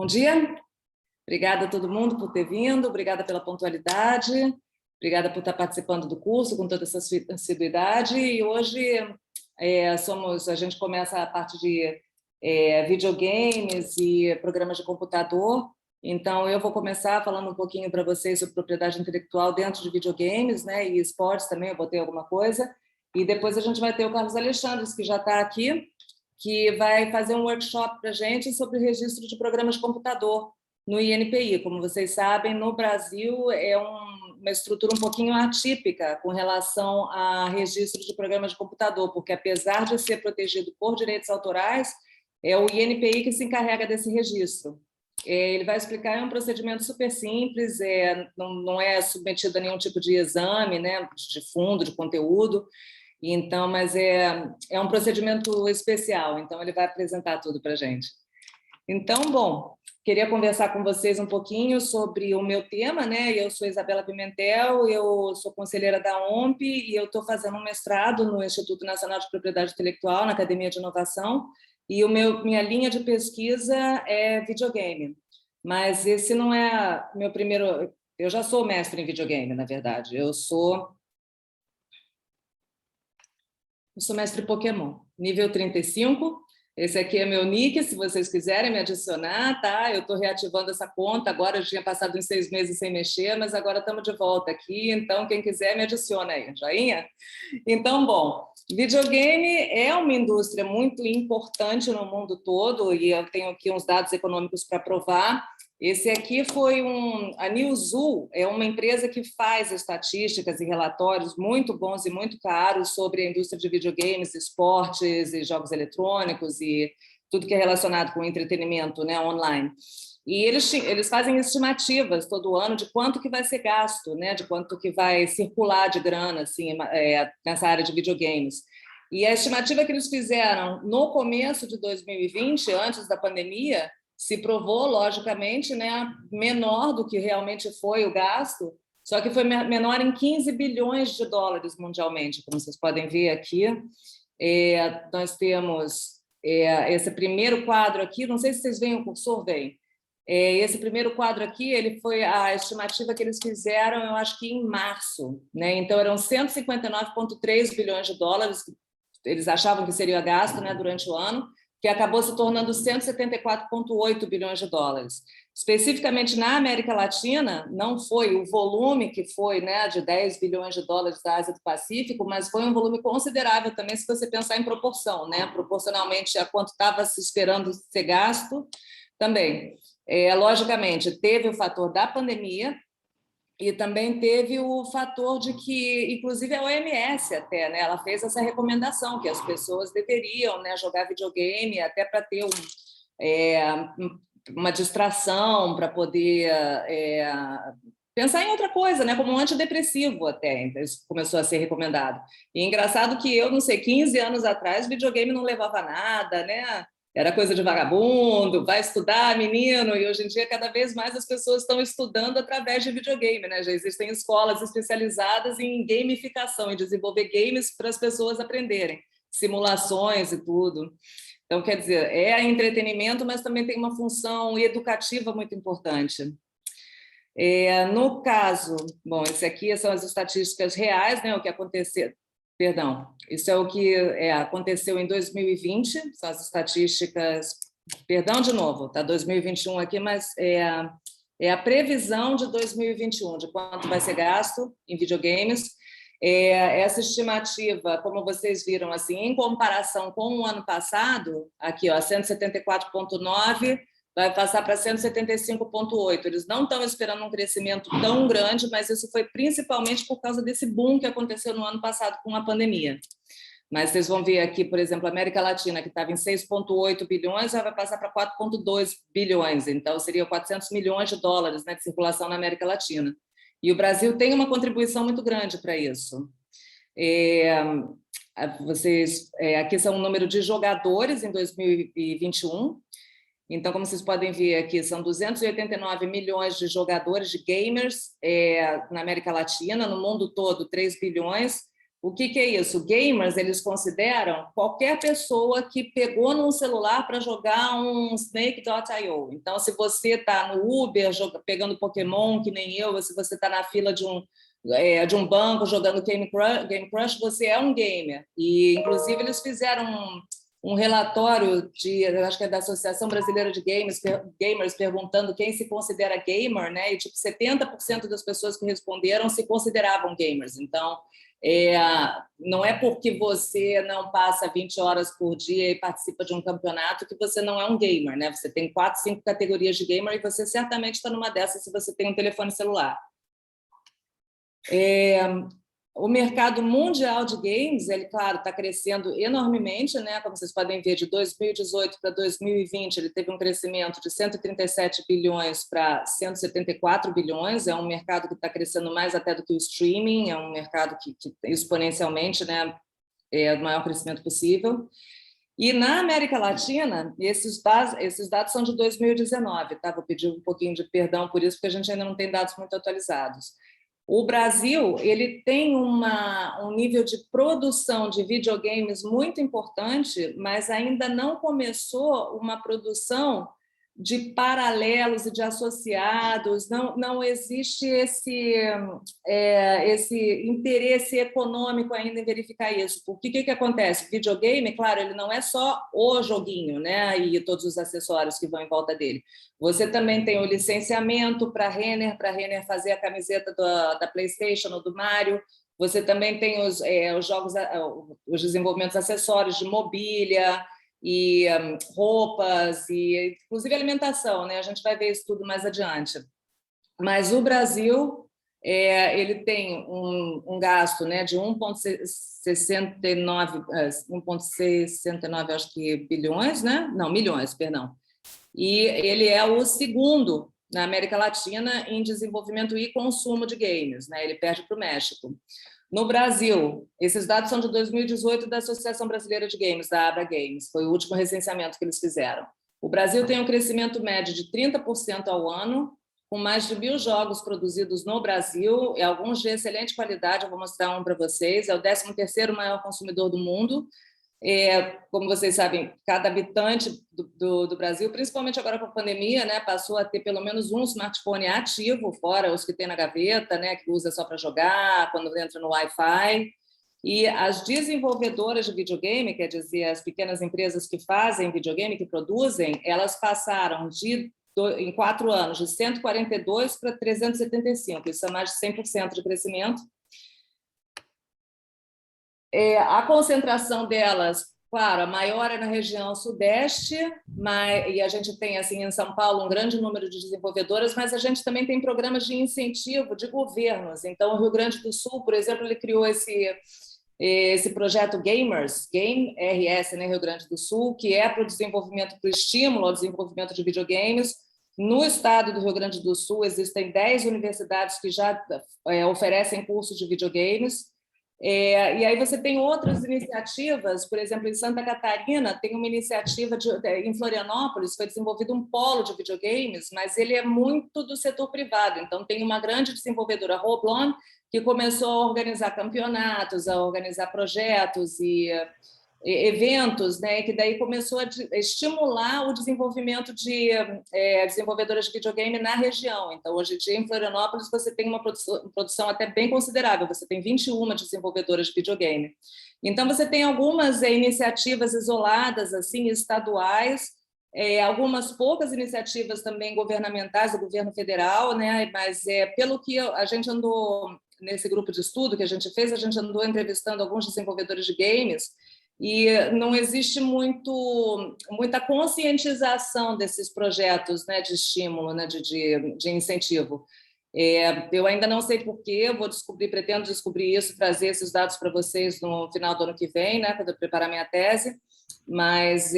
Bom dia, obrigada a todo mundo por ter vindo, obrigada pela pontualidade, obrigada por estar participando do curso com toda essa assiduidade. E hoje a gente começa a parte de videogames e programas de computador. Então, eu vou começar falando um pouquinho para vocês sobre propriedade intelectual dentro de videogames, né, e esportes também, eu botei alguma coisa. E depois a gente vai ter o Carlos Alexandre, que já está aqui, que vai fazer um workshop para a gente sobre o registro de programas de computador no INPI. Como vocês sabem, no Brasil é uma estrutura um pouquinho atípica com relação a registro de programas de computador, porque apesar de ser protegido por direitos autorais, é o INPI que se encarrega desse registro. Ele vai explicar, é um procedimento super simples, não é submetido a nenhum tipo de exame, né, de fundo, de conteúdo. Então, mas é um procedimento especial, então ele vai apresentar tudo para a gente. Então, bom, queria conversar com vocês um pouquinho sobre o meu tema, né? Eu sou Isabela Pimentel, eu sou conselheira da OMP e eu estou fazendo um mestrado no Instituto Nacional de Propriedade Intelectual, na Academia de Inovação, e minha linha de pesquisa é videogame. Mas esse não é meu primeiro... Eu já sou mestre em videogame, na verdade. Eu sou mestre Pokémon, nível 35. Esse aqui é meu nick, se vocês quiserem me adicionar, tá? Eu estou reativando essa conta, agora eu tinha passado uns 6 meses sem mexer, mas agora estamos de volta aqui, então quem quiser me adiciona aí, joinha? Então, bom, videogame é uma indústria muito importante no mundo todo, e eu tenho aqui uns dados econômicos para provar. Esse aqui foi a Newzoo, é uma empresa que faz estatísticas e relatórios muito bons e muito caros sobre a indústria de videogames, esportes e jogos eletrônicos e tudo que é relacionado com entretenimento, né, online. E eles fazem estimativas todo ano de quanto que vai ser gasto, né, de quanto que vai circular de grana assim, nessa área de videogames. E a estimativa que eles fizeram no começo de 2020, antes da pandemia, se provou, logicamente, né, menor do que realmente foi o gasto, só que foi menor em 15 bilhões de dólares mundialmente, como vocês podem ver aqui. Nós temos esse primeiro quadro aqui, não sei se vocês veem o cursor, veem. Esse primeiro quadro aqui, ele foi a estimativa que eles fizeram, eu acho que em março, né? Então, eram 159,3 bilhões de dólares, eles achavam que seria gasto, né, durante o ano, que acabou se tornando 174,8 bilhões de dólares. Especificamente na América Latina, não foi o volume que foi, né, de 10 bilhões de dólares da Ásia do Pacífico, mas foi um volume considerável também, se você pensar em proporção, né, proporcionalmente a quanto estava se esperando ser gasto também. Logicamente, teve o fator da pandemia, e também teve o fator de que, inclusive, a OMS até, né, ela fez essa recomendação que as pessoas deveriam, né, jogar videogame até para ter uma distração, para poder pensar em outra coisa, né, como um antidepressivo até, então, isso começou a ser recomendado. E é engraçado que eu, não sei, 15 anos atrás, videogame não levava a nada, né? Era coisa de vagabundo, vai estudar, menino, e hoje em dia cada vez mais as pessoas estão estudando através de videogame, né? Já existem escolas especializadas em gamificação, em desenvolver games para as pessoas aprenderem, simulações e tudo. Então, quer dizer, é entretenimento, mas também tem uma função educativa muito importante. No caso, bom, esse aqui são as estatísticas reais, né? O que aconteceu. Perdão, isso é o que aconteceu em 2020, são as estatísticas, perdão de novo, está 2021 aqui, mas é a previsão de 2021, de quanto vai ser gasto em videogames. Essa estimativa, como vocês viram, assim, em comparação com o ano passado, aqui, ó, 174,9, vai passar para 175,8. Eles não estão esperando um crescimento tão grande, mas isso foi principalmente por causa desse boom que aconteceu no ano passado com a pandemia. Mas vocês vão ver aqui, por exemplo, a América Latina, que estava em 6,8 bilhões, já vai passar para 4,2 bilhões. Então, seria 400 milhões de dólares, né, de circulação na América Latina. E o Brasil tem uma contribuição muito grande para isso. Aqui são o número de jogadores em 2021. Então, como vocês podem ver aqui, são 289 milhões de jogadores, de gamers, na América Latina, no mundo todo, 3 bilhões. O que é isso? Gamers, eles consideram qualquer pessoa que pegou num celular para jogar um Snake.io. Então, se você está no Uber pegando Pokémon, que nem eu, se você está na fila de um banco jogando Game Crush, você é um gamer. E, inclusive, eles fizeram um relatório eu acho que é da Associação Brasileira de Gamers, perguntando quem se considera gamer, né? E tipo 70% das pessoas que responderam se consideravam gamers. Então, não é porque você não passa 20 horas por dia e participa de um campeonato que você não é um gamer, né? Você tem 4, 5 categorias de gamer e você certamente está numa dessas se você tem um telefone celular. O mercado mundial de games, ele, claro, está crescendo enormemente, né? Como vocês podem ver, de 2018 para 2020, ele teve um crescimento de 137 bilhões para 174 bilhões. É um mercado que está crescendo mais até do que o streaming, é um mercado que exponencialmente, né, é o maior crescimento possível. E na América Latina, esses dados são de 2019, tá? Vou pedir um pouquinho de perdão por isso, porque a gente ainda não tem dados muito atualizados. O Brasil, ele tem um nível de produção de videogames muito importante, mas ainda não começou uma produção de paralelos e de associados. Não existe esse interesse econômico ainda em verificar isso. Porque o que acontece? O videogame, claro, ele não é só o joguinho, né? E todos os acessórios que vão em volta dele. Você também tem o licenciamento para a Renner fazer a camiseta da PlayStation ou do Mario. Você também tem os jogos, os desenvolvimentos acessórios de mobília e roupas, e inclusive alimentação, né? A gente vai ver isso tudo mais adiante. Mas o Brasil, ele tem um gasto, né, de 1,69 acho que bilhões, né? Não, milhões, perdão. E ele é o segundo na América Latina em desenvolvimento e consumo de games, né? Ele perde para o México. No Brasil, esses dados são de 2018 da Associação Brasileira de Games, da Abra Games, foi o último recenseamento que eles fizeram. O Brasil tem um crescimento médio de 30% ao ano, com mais de 1.000 jogos produzidos no Brasil, e alguns de excelente qualidade, eu vou mostrar um para vocês, é o 13º maior consumidor do mundo. Como vocês sabem, cada habitante do Brasil, principalmente agora com a pandemia, né, passou a ter pelo menos um smartphone ativo, fora os que tem na gaveta, né, que usa só para jogar, quando entra no Wi-Fi. E as desenvolvedoras de videogame, quer dizer, as pequenas empresas que fazem videogame, que produzem, elas passaram em 4 anos de 142 para 375, isso é mais de 100% de crescimento. A concentração delas, claro, a maior é na região sudeste, e a gente tem, assim, em São Paulo, um grande número de desenvolvedoras, mas a gente também tem programas de incentivo de governos. Então, o Rio Grande do Sul, por exemplo, ele criou esse projeto Gamers, Game RS, né, Rio Grande do Sul, que é para o desenvolvimento, para o estímulo ao desenvolvimento de videogames. No estado do Rio Grande do Sul, existem 10 universidades que já oferecem cursos de videogames. E aí você tem outras iniciativas, por exemplo, em Santa Catarina tem uma iniciativa em Florianópolis, foi desenvolvido um polo de videogames, mas ele é muito do setor privado, então tem uma grande desenvolvedora, Roblon, que começou a organizar campeonatos, a organizar projetos e eventos, né, que daí começou a estimular o desenvolvimento de desenvolvedoras de videogame na região. Então, hoje em dia, em Florianópolis, você tem uma produção até bem considerável, você tem 21 desenvolvedoras de videogame. Então, você tem algumas iniciativas isoladas, assim, estaduais, algumas poucas iniciativas também governamentais do governo federal, né, mas pelo que a gente andou, nesse grupo de estudo que a gente fez, a gente andou entrevistando alguns desenvolvedores de games, e não existe muita conscientização desses projetos, né, de estímulo, né, de incentivo. Eu ainda não sei porquê, pretendo descobrir isso, trazer esses dados para vocês no final do ano que vem, né, quando eu preparar minha tese, mas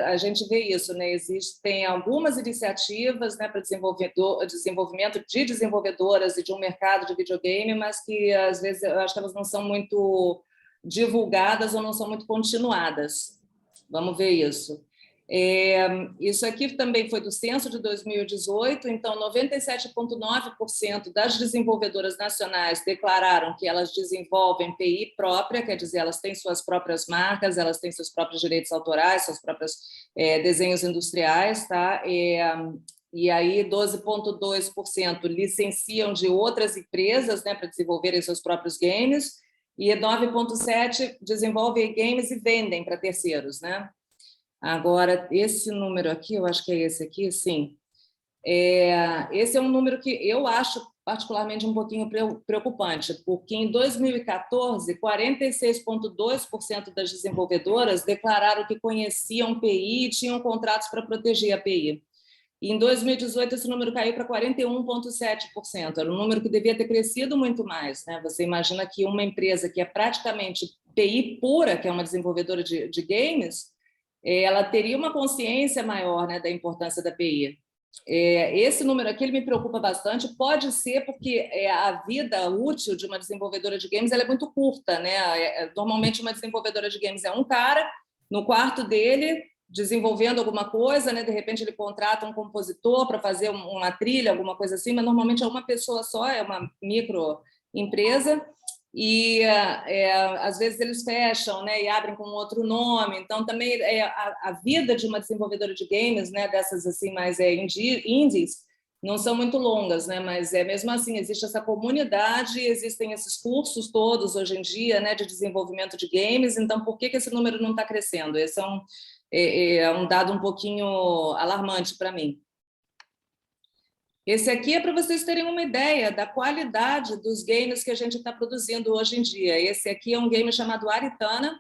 a gente vê isso, né, existem algumas iniciativas, né, para desenvolvimento de desenvolvedoras e de um mercado de videogame, mas que às vezes eu acho que elas não são muito divulgadas ou não são muito continuadas. Vamos ver isso. Isso aqui também foi do censo de 2018, então 97,9% das desenvolvedoras nacionais declararam que elas desenvolvem PI própria, quer dizer, elas têm suas próprias marcas, elas têm seus próprios direitos autorais, seus próprios desenhos industriais, tá? E aí 12,2% licenciam de outras empresas, né, para desenvolverem seus próprios games, e 9,7% desenvolvem games e vendem para terceiros, né? Agora, esse número aqui, eu acho que é esse aqui, sim. Esse é um número que eu acho particularmente um pouquinho preocupante, porque em 2014, 46,2% das desenvolvedoras declararam que conheciam PI e tinham contratos para proteger a PI. E em 2018, esse número caiu para 41,7%. Era um número que devia ter crescido muito mais, né? Você imagina que uma empresa que é praticamente PI pura, que é uma desenvolvedora de games, ela teria uma consciência maior, né, da importância da PI. Esse número aqui ele me preocupa bastante, pode ser porque a vida útil de uma desenvolvedora de games ela é muito curta, né? Normalmente uma desenvolvedora de games é um cara no quarto dele desenvolvendo alguma coisa, né? De repente ele contrata um compositor para fazer uma trilha, alguma coisa assim, mas normalmente é uma pessoa só, é uma microempresa, e às vezes eles fecham, né, e abrem com outro nome. Então também a vida de uma desenvolvedora de games, né, dessas assim mais indies, não são muito longas, né, mas mesmo assim existe essa comunidade, existem esses cursos todos hoje em dia, né, de desenvolvimento de games. Então por que esse número não está crescendo? Esse é um dado um pouquinho alarmante para mim. Esse aqui é para vocês terem uma ideia da qualidade dos games que a gente está produzindo hoje em dia. Esse aqui é um game chamado Aritana.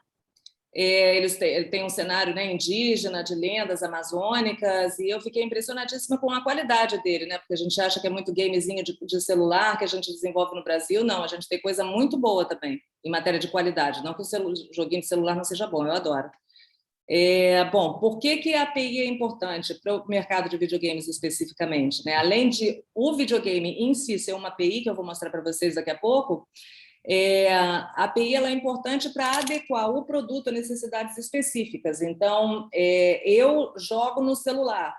Ele tem um cenário, né, indígena, de lendas amazônicas, e eu fiquei impressionadíssima com a qualidade dele, né, porque a gente acha que é muito gamezinho de celular que a gente desenvolve no Brasil. Não, a gente tem coisa muito boa também, em matéria de qualidade. Não que o joguinho de celular não seja bom, eu adoro. Bom, por que a API é importante para o mercado de videogames especificamente, né? Além de o videogame em si ser uma API, que eu vou mostrar para vocês daqui a pouco, a API ela é importante para adequar o produto a necessidades específicas. Então, eu jogo no celular.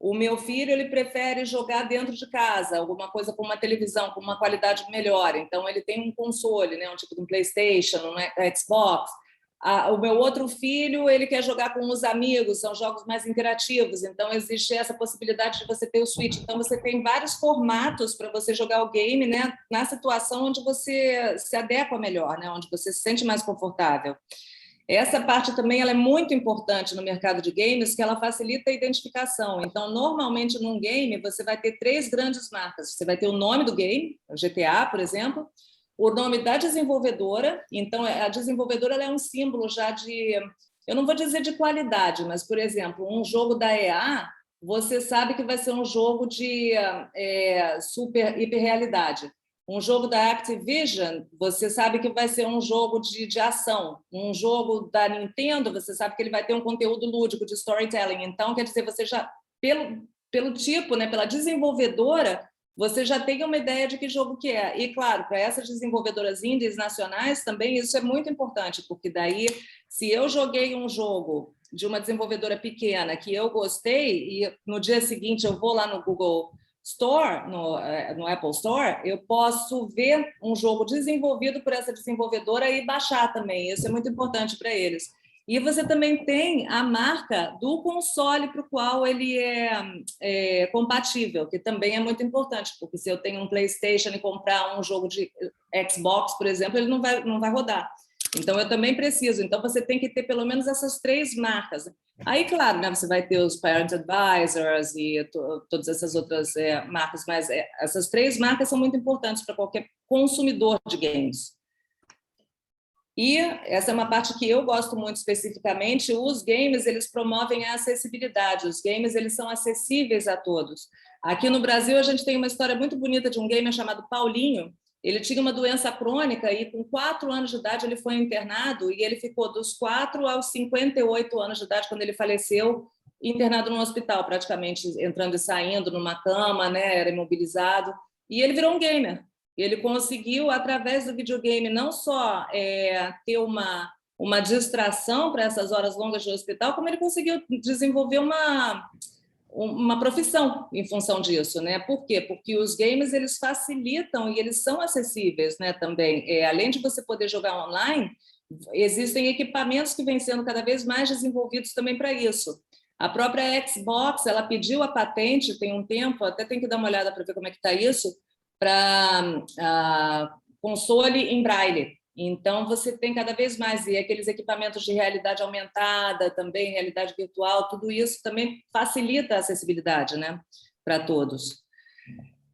O meu filho ele prefere jogar dentro de casa, alguma coisa com uma televisão, com uma qualidade melhor. Então, ele tem um console, né? Um tipo de um PlayStation, um Xbox. O meu outro filho ele quer jogar com os amigos, são jogos mais interativos, então existe essa possibilidade de você ter o Switch. Então você tem vários formatos para você jogar o game, né, na situação onde você se adequa melhor, né, onde você se sente mais confortável. Essa parte também ela é muito importante no mercado de games, que ela facilita a identificação. Então, normalmente num game você vai ter 3 grandes marcas. Você vai ter o nome do game, o GTA, por exemplo, o nome da desenvolvedora. Então, a desenvolvedora ela é um símbolo já de, eu não vou dizer de qualidade, mas, por exemplo, um jogo da EA, você sabe que vai ser um jogo de super hiperrealidade. Um jogo da Activision, você sabe que vai ser um jogo de ação. Um jogo da Nintendo, você sabe que ele vai ter um conteúdo lúdico de storytelling. Então, quer dizer, você já, pelo tipo, né, pela desenvolvedora, você já tem uma ideia de que jogo que é. E, claro, para essas desenvolvedoras indies nacionais também isso é muito importante, porque daí, se eu joguei um jogo de uma desenvolvedora pequena que eu gostei e no dia seguinte eu vou lá no Google Store, no Apple Store, eu posso ver um jogo desenvolvido por essa desenvolvedora e baixar também. Isso é muito importante para eles. E você também tem a marca do console para o qual ele é compatível, que também é muito importante, porque se eu tenho um PlayStation e comprar um jogo de Xbox, por exemplo, ele não vai rodar. Então, eu também preciso. Então, você tem que ter pelo menos essas 3 marcas. Aí, claro, né, você vai ter os Parent Advisors e todas essas outras marcas, mas essas 3 marcas são muito importantes para qualquer consumidor de games. E essa é uma parte que eu gosto muito especificamente. Os games eles promovem a acessibilidade. Os games eles são acessíveis a todos. Aqui no Brasil a gente tem uma história muito bonita de um gamer chamado Paulinho. Ele tinha uma doença crônica e com 4 anos de idade ele foi internado e ele ficou dos 4 aos 58 anos de idade quando ele faleceu, internado no hospital, praticamente entrando e saindo numa cama, né? Era imobilizado. E ele virou um gamer. Ele conseguiu, através do videogame, não só ter uma uma distração para essas horas longas de hospital, como ele conseguiu desenvolver uma profissão em função disso, né? Por quê? Porque os games eles facilitam e eles são acessíveis, né? Também, além de você poder jogar online, existem equipamentos que vêm sendo cada vez mais desenvolvidos também para isso. A própria Xbox, ela pediu a patente tem um tempo, até tem que dar uma olhada para ver como é que está isso, para console em braille. Então, você tem cada vez mais, e aqueles equipamentos de realidade aumentada, também realidade virtual, tudo isso também facilita a acessibilidade, né, para todos.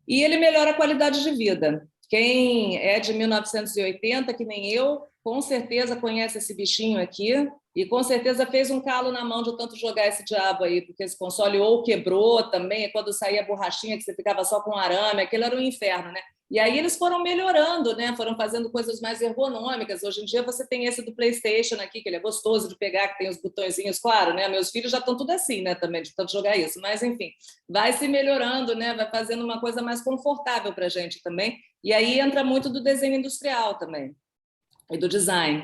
E ele melhora a qualidade de vida. Quem é de 1980, que nem eu, com certeza conhece esse bichinho aqui e com certeza fez um calo na mão de tanto jogar esse diabo aí, porque esse console ou quebrou também, quando saía a borrachinha que você ficava só com arame, aquilo era um inferno, né? E aí eles foram melhorando, né? Foram fazendo coisas mais ergonômicas. Hoje em dia você tem esse do PlayStation aqui, que ele é gostoso de pegar, que tem os botõezinhos, claro, né? Meus filhos já estão tudo assim, né? Também de tanto jogar isso. Mas enfim, vai se melhorando, né? Vai fazendo uma coisa mais confortável para a gente também. E aí entra muito do desenho industrial também e do design.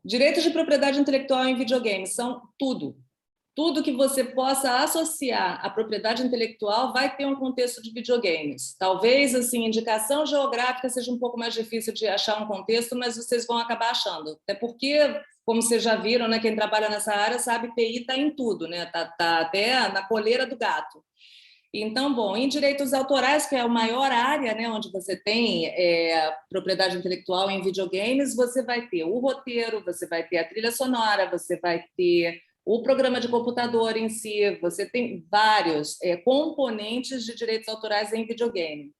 Direitos de propriedade intelectual em videogames são tudo. Tudo que você possa associar à propriedade intelectual vai ter um contexto de videogames. Talvez, assim, indicação geográfica seja um pouco mais difícil de achar um contexto, mas vocês vão acabar achando. Até porque, como vocês já viram, né, quem trabalha nessa área sabe, TI está em tudo, né? Tá até na coleira do gato. Então, bom, em direitos autorais, que é a maior área, né, onde você tem propriedade intelectual em videogames, você vai ter o roteiro, você vai ter a trilha sonora, você vai ter o programa de computador em si, você tem vários componentes de direitos autorais em videogame.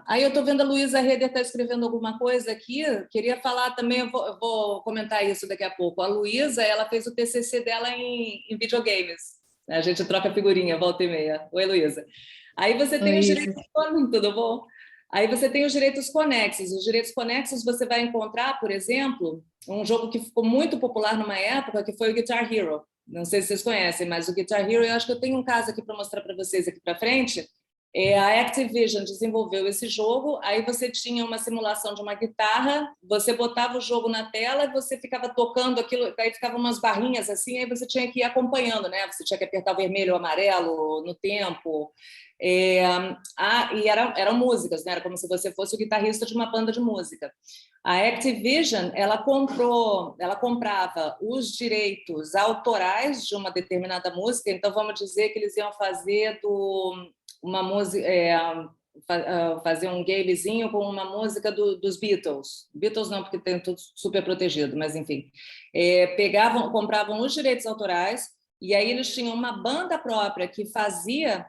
Aí eu estou vendo a Luísa Reder está escrevendo alguma coisa aqui, queria falar também, eu vou comentar isso daqui a pouco. A Luísa, ela fez o TCC dela em videogames. A gente troca figurinha, volta e meia. Oi, Luísa. Aí você tem os direitos... Tudo bom? Aí você tem os direitos conexos. Os direitos conexos você vai encontrar, por exemplo, um jogo que ficou muito popular numa época, que foi o Guitar Hero. Não sei se vocês conhecem, mas o Guitar Hero, eu acho que eu tenho um caso aqui para mostrar para vocês aqui para frente. A Activision desenvolveu esse jogo, aí você tinha uma simulação de uma guitarra, você botava o jogo na tela e você ficava tocando aquilo, aí ficavam umas barrinhas assim, aí você tinha que ir acompanhando, né? Você tinha que apertar o vermelho ou o amarelo no tempo. E eram músicas, né? Era como se você fosse o guitarrista de uma banda de música. A Activision, ela comprava os direitos autorais de uma determinada música, então vamos dizer que eles iam fazer uma música, fazer um gamezinho com uma música dos Beatles. Beatles não, porque tem tudo super protegido, mas enfim. Compravam os direitos autorais e aí eles tinham uma banda própria que fazia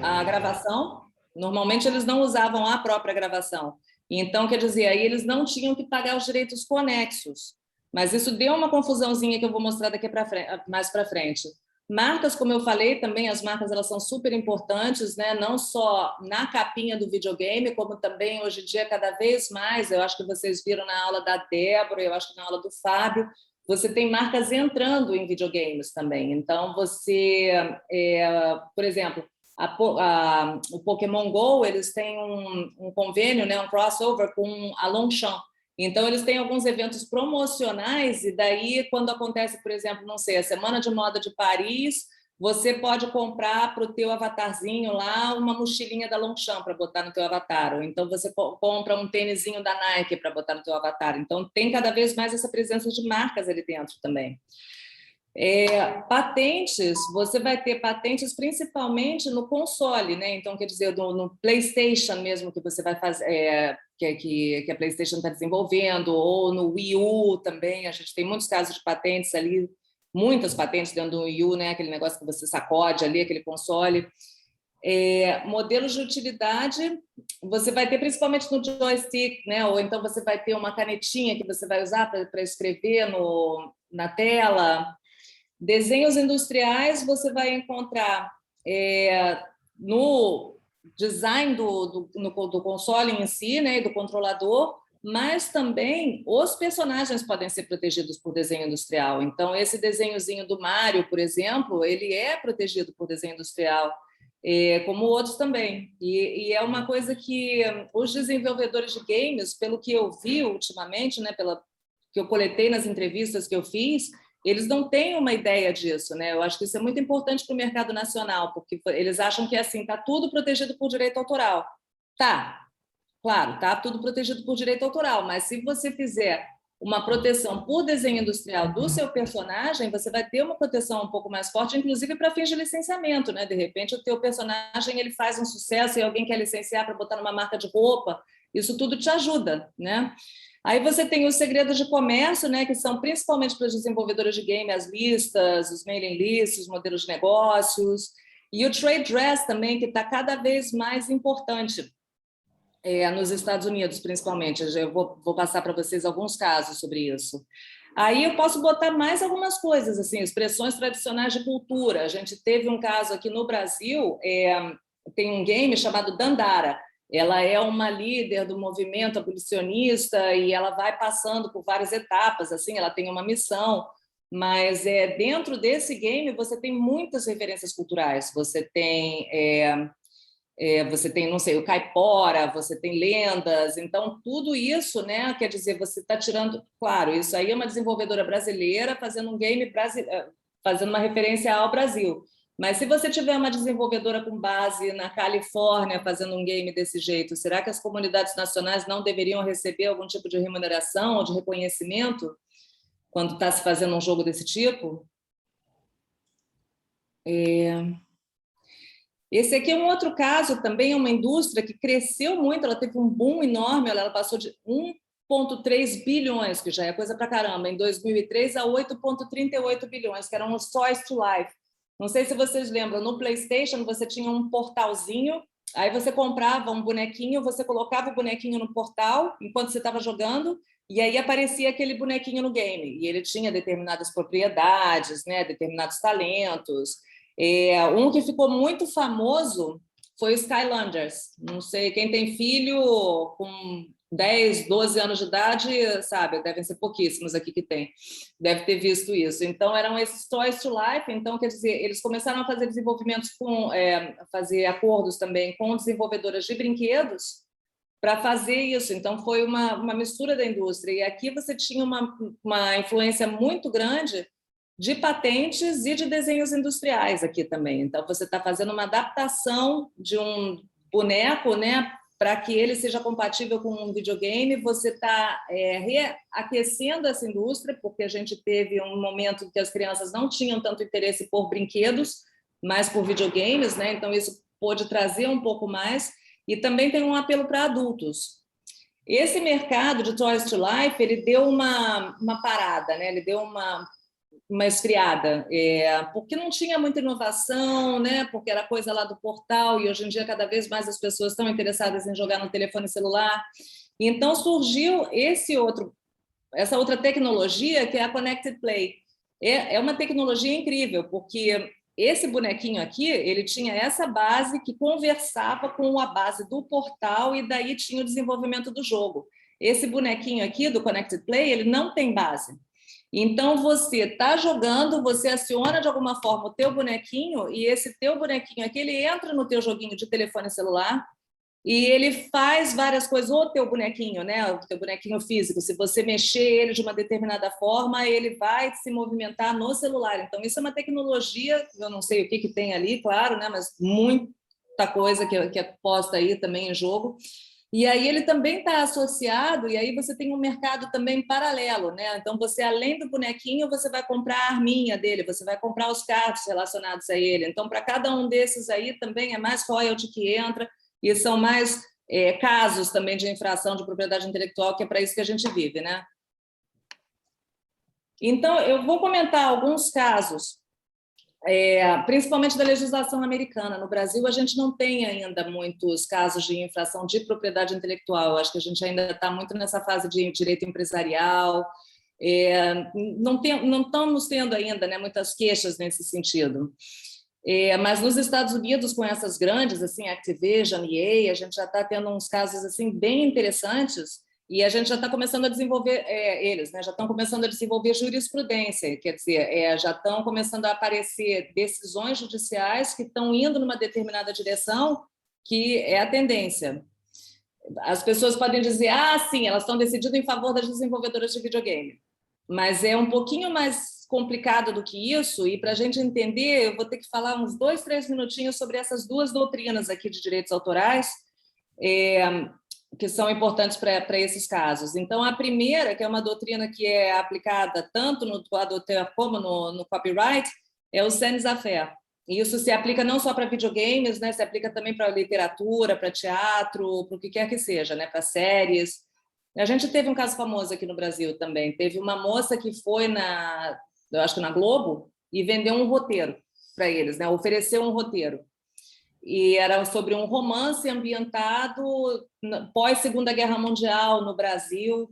a gravação. Normalmente eles não usavam a própria gravação. Então, quer dizer, aí eles não tinham que pagar os direitos conexos. Mas isso deu uma confusãozinha que eu vou mostrar daqui mais para frente. Marcas, como eu falei, também as marcas elas são super importantes, né? Não só na capinha do videogame, como também hoje em dia cada vez mais. Eu acho que vocês viram na aula da Débora, eu acho que na aula do Fábio, você tem marcas entrando em videogames também. Então, você, por exemplo, o Pokémon Go, eles têm um convênio, né, um crossover com a Longchamp. Então, eles têm alguns eventos promocionais e daí, quando acontece, por exemplo, não sei, a Semana de Moda de Paris, você pode comprar para o teu avatarzinho lá uma mochilinha da Longchamp para botar no teu avatar. Ou então, você compra um tênisinho da Nike para botar no teu avatar. Então, tem cada vez mais essa presença de marcas ali dentro também. Patentes, você vai ter patentes principalmente no console, né? Então, quer dizer, no PlayStation mesmo que você vai fazer, que a PlayStation está desenvolvendo, ou no Wii U também, a gente tem muitos casos de patentes ali, muitas patentes dentro do Wii U, né? Aquele negócio que você sacode ali, aquele console. Modelos de utilidade, você vai ter principalmente no joystick, né? Ou então você vai ter uma canetinha que você vai usar para escrever na tela. Desenhos industriais você vai encontrar no design do console em si, né, do controlador, mas também os personagens podem ser protegidos por desenho industrial. Então, esse desenhozinho do Mario, por exemplo, ele é protegido por desenho industrial. como outros também. E é uma coisa que os desenvolvedores de games, pelo que eu vi ultimamente, né, que eu coletei nas entrevistas que eu fiz, eles não têm uma ideia disso, né? Eu acho que isso é muito importante para o mercado nacional, porque eles acham que assim, está tudo protegido por direito autoral. Tá, claro, tá tudo protegido por direito autoral, mas se você fizer uma proteção por desenho industrial do seu personagem, você vai ter uma proteção um pouco mais forte, inclusive para fins de licenciamento, né? De repente, o teu personagem ele faz um sucesso e alguém quer licenciar para botar numa marca de roupa, isso tudo te ajuda, né? Aí você tem os segredos de comércio, né, que são principalmente para os desenvolvedores de game, as listas, os mailing lists, os modelos de negócios, e o trade dress também, que está cada vez mais importante. Nos Estados Unidos, principalmente. Eu vou passar para vocês alguns casos sobre isso. Aí eu posso botar mais algumas coisas, assim, expressões tradicionais de cultura. A gente teve um caso aqui no Brasil, tem um game chamado Dandara. Ela é uma líder do movimento abolicionista e ela vai passando por várias etapas, assim, ela tem uma missão, mas dentro desse game você tem muitas referências culturais. Você tem, não sei, o caipora, você tem lendas, então tudo isso, né? Quer dizer, você está tirando, claro, isso aí é uma desenvolvedora brasileira fazendo um game fazendo uma referência ao Brasil. Mas se você tiver uma desenvolvedora com base na Califórnia fazendo um game desse jeito, será que as comunidades nacionais não deveriam receber algum tipo de remuneração ou de reconhecimento quando está se fazendo um jogo desse tipo? Esse aqui é um outro caso, também é uma indústria que cresceu muito, ela teve um boom enorme, ela passou de 1,3 bilhões, que já é coisa pra caramba, em 2003 a 8,38 bilhões, que eram os Toys to Life. Não sei se vocês lembram, no PlayStation você tinha um portalzinho, aí você comprava um bonequinho, você colocava o bonequinho no portal enquanto você estava jogando, e aí aparecia aquele bonequinho no game, e ele tinha determinadas propriedades, né, determinados talentos. Um que ficou muito famoso foi o Skylanders. Não sei, quem tem filho com 10, 12 anos de idade, sabe, devem ser pouquíssimos aqui que tem, deve ter visto isso. Então, eram esses Toys to Life, então, quer dizer, eles começaram a fazer desenvolvimentos fazer acordos também com desenvolvedoras de brinquedos para fazer isso. Então, foi uma mistura da indústria. E aqui você tinha uma influência muito grande de patentes e de desenhos industriais aqui também. Então, você está fazendo uma adaptação de um boneco, né, para que ele seja compatível com um videogame. Você está reaquecendo essa indústria, porque a gente teve um momento em que as crianças não tinham tanto interesse por brinquedos, mas por videogames, né? Então, isso pôde trazer um pouco mais. E também tem um apelo para adultos. Esse mercado de Toys to Life, ele deu uma parada, né? Ele deu uma esfriada, porque não tinha muita inovação, né? Porque era coisa lá do portal, e hoje em dia cada vez mais as pessoas estão interessadas em jogar no telefone celular. Então surgiu essa outra tecnologia, que é a Connected Play. É uma tecnologia incrível, porque esse bonequinho aqui, ele tinha essa base que conversava com a base do portal, e daí tinha o desenvolvimento do jogo. Esse bonequinho aqui do Connected Play, ele não tem base. Então, você está jogando, você aciona de alguma forma o teu bonequinho, e esse teu bonequinho aqui, ele entra no teu joguinho de telefone celular e ele faz várias coisas. O teu bonequinho, né? O teu bonequinho físico, se você mexer ele de uma determinada forma, ele vai se movimentar no celular. Então, isso é uma tecnologia, eu não sei o que tem ali, claro, né? Mas muita coisa que é posta aí também em jogo. E aí ele também está associado, e aí você tem um mercado também paralelo, né? Então, você, além do bonequinho, você vai comprar a arminha dele, você vai comprar os cards relacionados a ele. Então, para cada um desses aí também é mais royalty que entra, e são mais casos também de infração de propriedade intelectual, que é para isso que a gente vive, né? Então, eu vou comentar alguns casos, principalmente da legislação americana. No Brasil, a gente não tem ainda muitos casos de infração de propriedade intelectual. Eu acho que a gente ainda está muito nessa fase de direito empresarial. Não estamos tendo ainda, né, muitas queixas nesse sentido. Mas nos Estados Unidos, com essas grandes, assim, Activision, EA, a gente já está tendo uns casos assim bem interessantes, E a gente já está começando a desenvolver, eles, né, já estão começando a desenvolver jurisprudência, quer dizer, já estão começando a aparecer decisões judiciais que estão indo numa determinada direção, que é a tendência. As pessoas podem dizer, sim, elas estão decidindo em favor das desenvolvedoras de videogame, mas é um pouquinho mais complicado do que isso, e para a gente entender, eu vou ter que falar uns 2, 3 minutinhos sobre essas duas doutrinas aqui de direitos autorais, que são importantes para esses casos. Então, a primeira, que é uma doutrina que é aplicada tanto no droit d'auteur como no copyright, é o sans-affaire. E isso se aplica não só para videogames, né? Se aplica também para literatura, para teatro, para o que quer que seja, né? Para séries. A gente teve um caso famoso aqui no Brasil também. Teve uma moça que foi eu acho que na Globo, e vendeu um roteiro para eles, né? Ofereceu um roteiro. E era sobre um romance ambientado pós-Segunda Guerra Mundial no Brasil.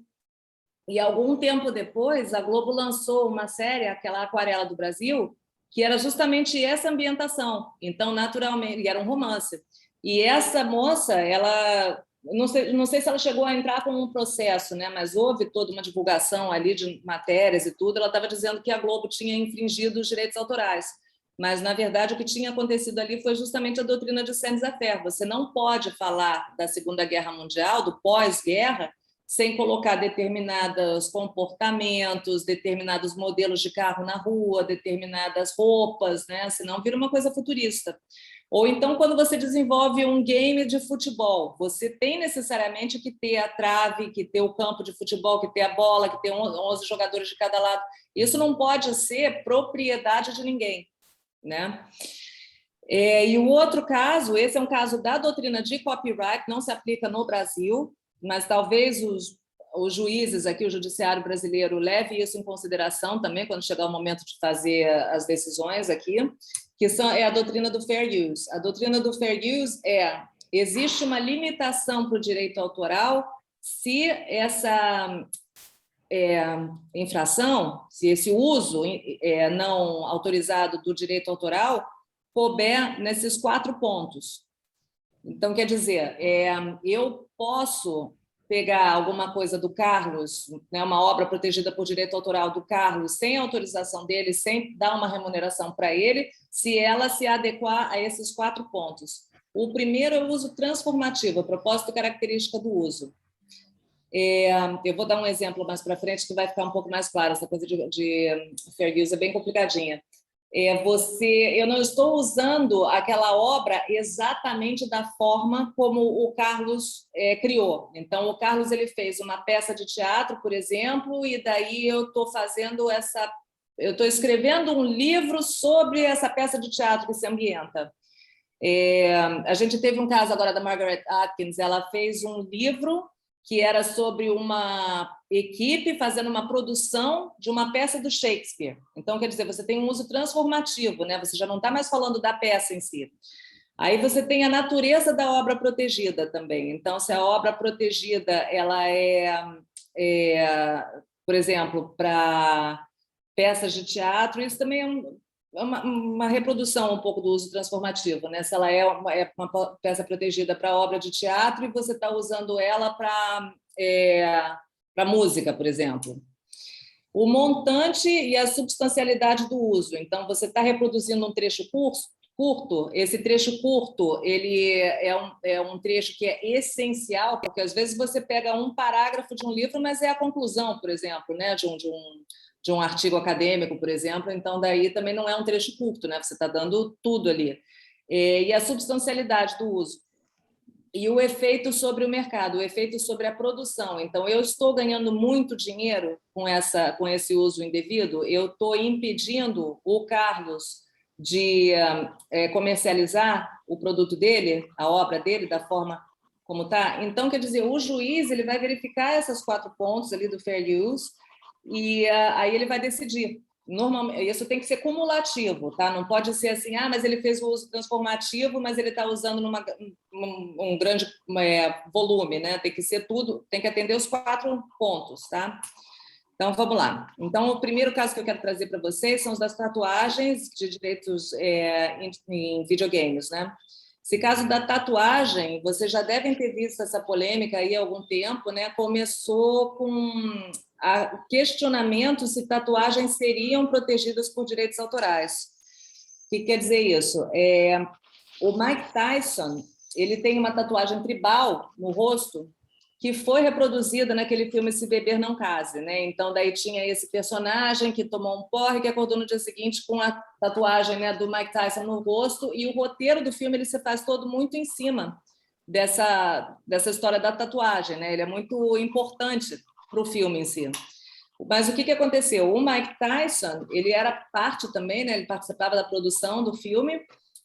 E algum tempo depois, a Globo lançou uma série, aquela Aquarela do Brasil, que era justamente essa ambientação. Então, naturalmente, e era um romance. E essa moça, ela, não sei se ela chegou a entrar com um processo, né? Mas houve toda uma divulgação ali de matérias e tudo. Ela estava dizendo que a Globo tinha infringido os direitos autorais. Mas, na verdade, o que tinha acontecido ali foi justamente a doutrina de sans-affaire. Você não pode falar da Segunda Guerra Mundial, do pós-guerra, sem colocar determinados comportamentos, determinados modelos de carro na rua, determinadas roupas, né? Senão vira uma coisa futurista. Ou então, quando você desenvolve um game de futebol, você tem necessariamente que ter a trave, que ter o campo de futebol, que ter a bola, que ter 11 jogadores de cada lado. Isso não pode ser propriedade de ninguém, né? E o outro caso, esse é um caso da doutrina de copyright, não se aplica no Brasil, mas talvez os juízes aqui, o judiciário brasileiro, leve isso em consideração também quando chegar o momento de fazer as decisões aqui, que é a doutrina do fair use. A doutrina do fair use existe uma limitação para o direito autoral se essa infração, se esse uso não autorizado do direito autoral couber nesses 4 pontos. Então, quer dizer, eu posso pegar alguma coisa do Carlos, né, uma obra protegida por direito autoral do Carlos, sem autorização dele, sem dar uma remuneração para ele, se ela se adequar a esses 4 pontos. O primeiro é o uso transformativo, propósito e característica do uso. Eu vou dar um exemplo mais para frente que vai ficar um pouco mais claro, essa coisa de fair use é bem complicadinha. Eu não estou usando aquela obra exatamente da forma como o Carlos criou. Então, o Carlos ele fez uma peça de teatro, por exemplo, e daí eu estou escrevendo um livro sobre essa peça de teatro que se ambienta. A gente teve um caso agora da Margaret Atkins, ela fez um livro que era sobre uma equipe fazendo uma produção de uma peça do Shakespeare. Então, quer dizer, você tem um uso transformativo, né? Você já não está mais falando da peça em si. Aí você tem a natureza da obra protegida também. Então, se a obra protegida ela por exemplo, para peças de teatro, isso também é uma reprodução um pouco do uso transformativo, né? Se ela é uma peça protegida para obra de teatro e você está usando ela para música, por exemplo. O montante e a substancialidade do uso. Então, você está reproduzindo um trecho curto, esse trecho curto ele é um trecho que é essencial, porque às vezes você pega um parágrafo de um livro, mas é a conclusão, por exemplo, né, de um artigo acadêmico, por exemplo, então daí também não é um trecho curto, né? Você está dando tudo ali. E a substancialidade do uso. E o efeito sobre o mercado, o efeito sobre a produção. Então, eu estou ganhando muito dinheiro com esse uso indevido, eu estou impedindo o Carlos de comercializar o produto dele, a obra dele, da forma como está. Então, quer dizer, o juiz ele vai verificar esses 4 pontos ali do fair use, e aí ele vai decidir. Normalmente, isso tem que ser cumulativo, tá? Não pode ser assim, mas ele fez o uso transformativo, mas ele está usando um grande volume, né? Tem que ser tudo, tem que atender os 4 pontos, tá? Então, vamos lá. Então, o primeiro caso que eu quero trazer para vocês são os das tatuagens de direitos em videogames, né? Esse caso da tatuagem, vocês já devem ter visto essa polêmica aí há algum tempo, né? Começou com o questionamento se tatuagens seriam protegidas por direitos autorais. O que quer dizer isso? O Mike Tyson, ele tem uma tatuagem tribal no rosto que foi reproduzida naquele filme Se Beber Não Case, né? Então, daí tinha esse personagem que tomou um porre, que acordou no dia seguinte com a tatuagem, né, do Mike Tyson no rosto, e o roteiro do filme ele se faz todo muito em cima dessa história da tatuagem, né? Ele é muito importante para o filme em si. Mas o que aconteceu? O Mike Tyson, ele era parte também, né? Ele participava da produção do filme,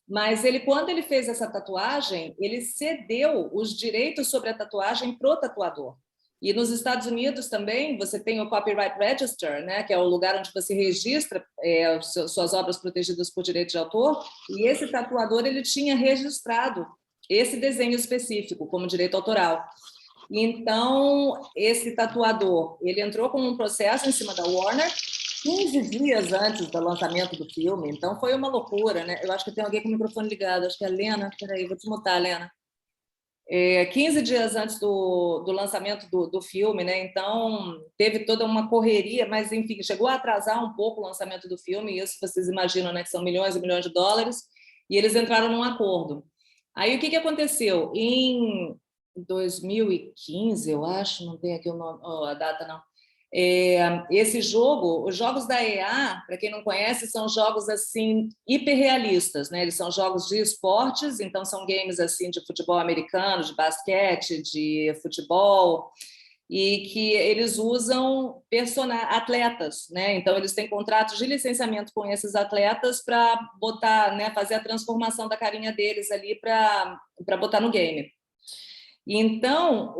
mas quando ele fez essa tatuagem, ele cedeu os direitos sobre a tatuagem para o tatuador. E nos Estados Unidos também você tem o Copyright Register, né, que é o lugar onde você registra suas obras protegidas por direito de autor, e esse tatuador ele tinha registrado esse desenho específico como direito autoral. Então, esse tatuador ele entrou com um processo em cima da Warner 15 dias antes do lançamento do filme, então foi uma loucura, né? Eu acho que tem alguém com o microfone ligado, acho que é a Lena, peraí, vou te mutar, Lena. 15 dias antes do lançamento do filme, né? Então teve toda uma correria, mas enfim, chegou a atrasar um pouco o lançamento do filme, e isso vocês imaginam, né? Que são milhões e milhões de dólares, e eles entraram num acordo. Aí o que aconteceu? Em 2015, eu acho, não tem aqui a data, não. Esse jogo, os jogos da EA, para quem não conhece, são jogos assim hiperrealistas, né? Eles são jogos de esportes, então são games assim de futebol americano, de basquete, de futebol, e que eles usam atletas, né? Então eles têm contratos de licenciamento com esses atletas para botar, né, fazer a transformação da carinha deles ali para botar no game. Então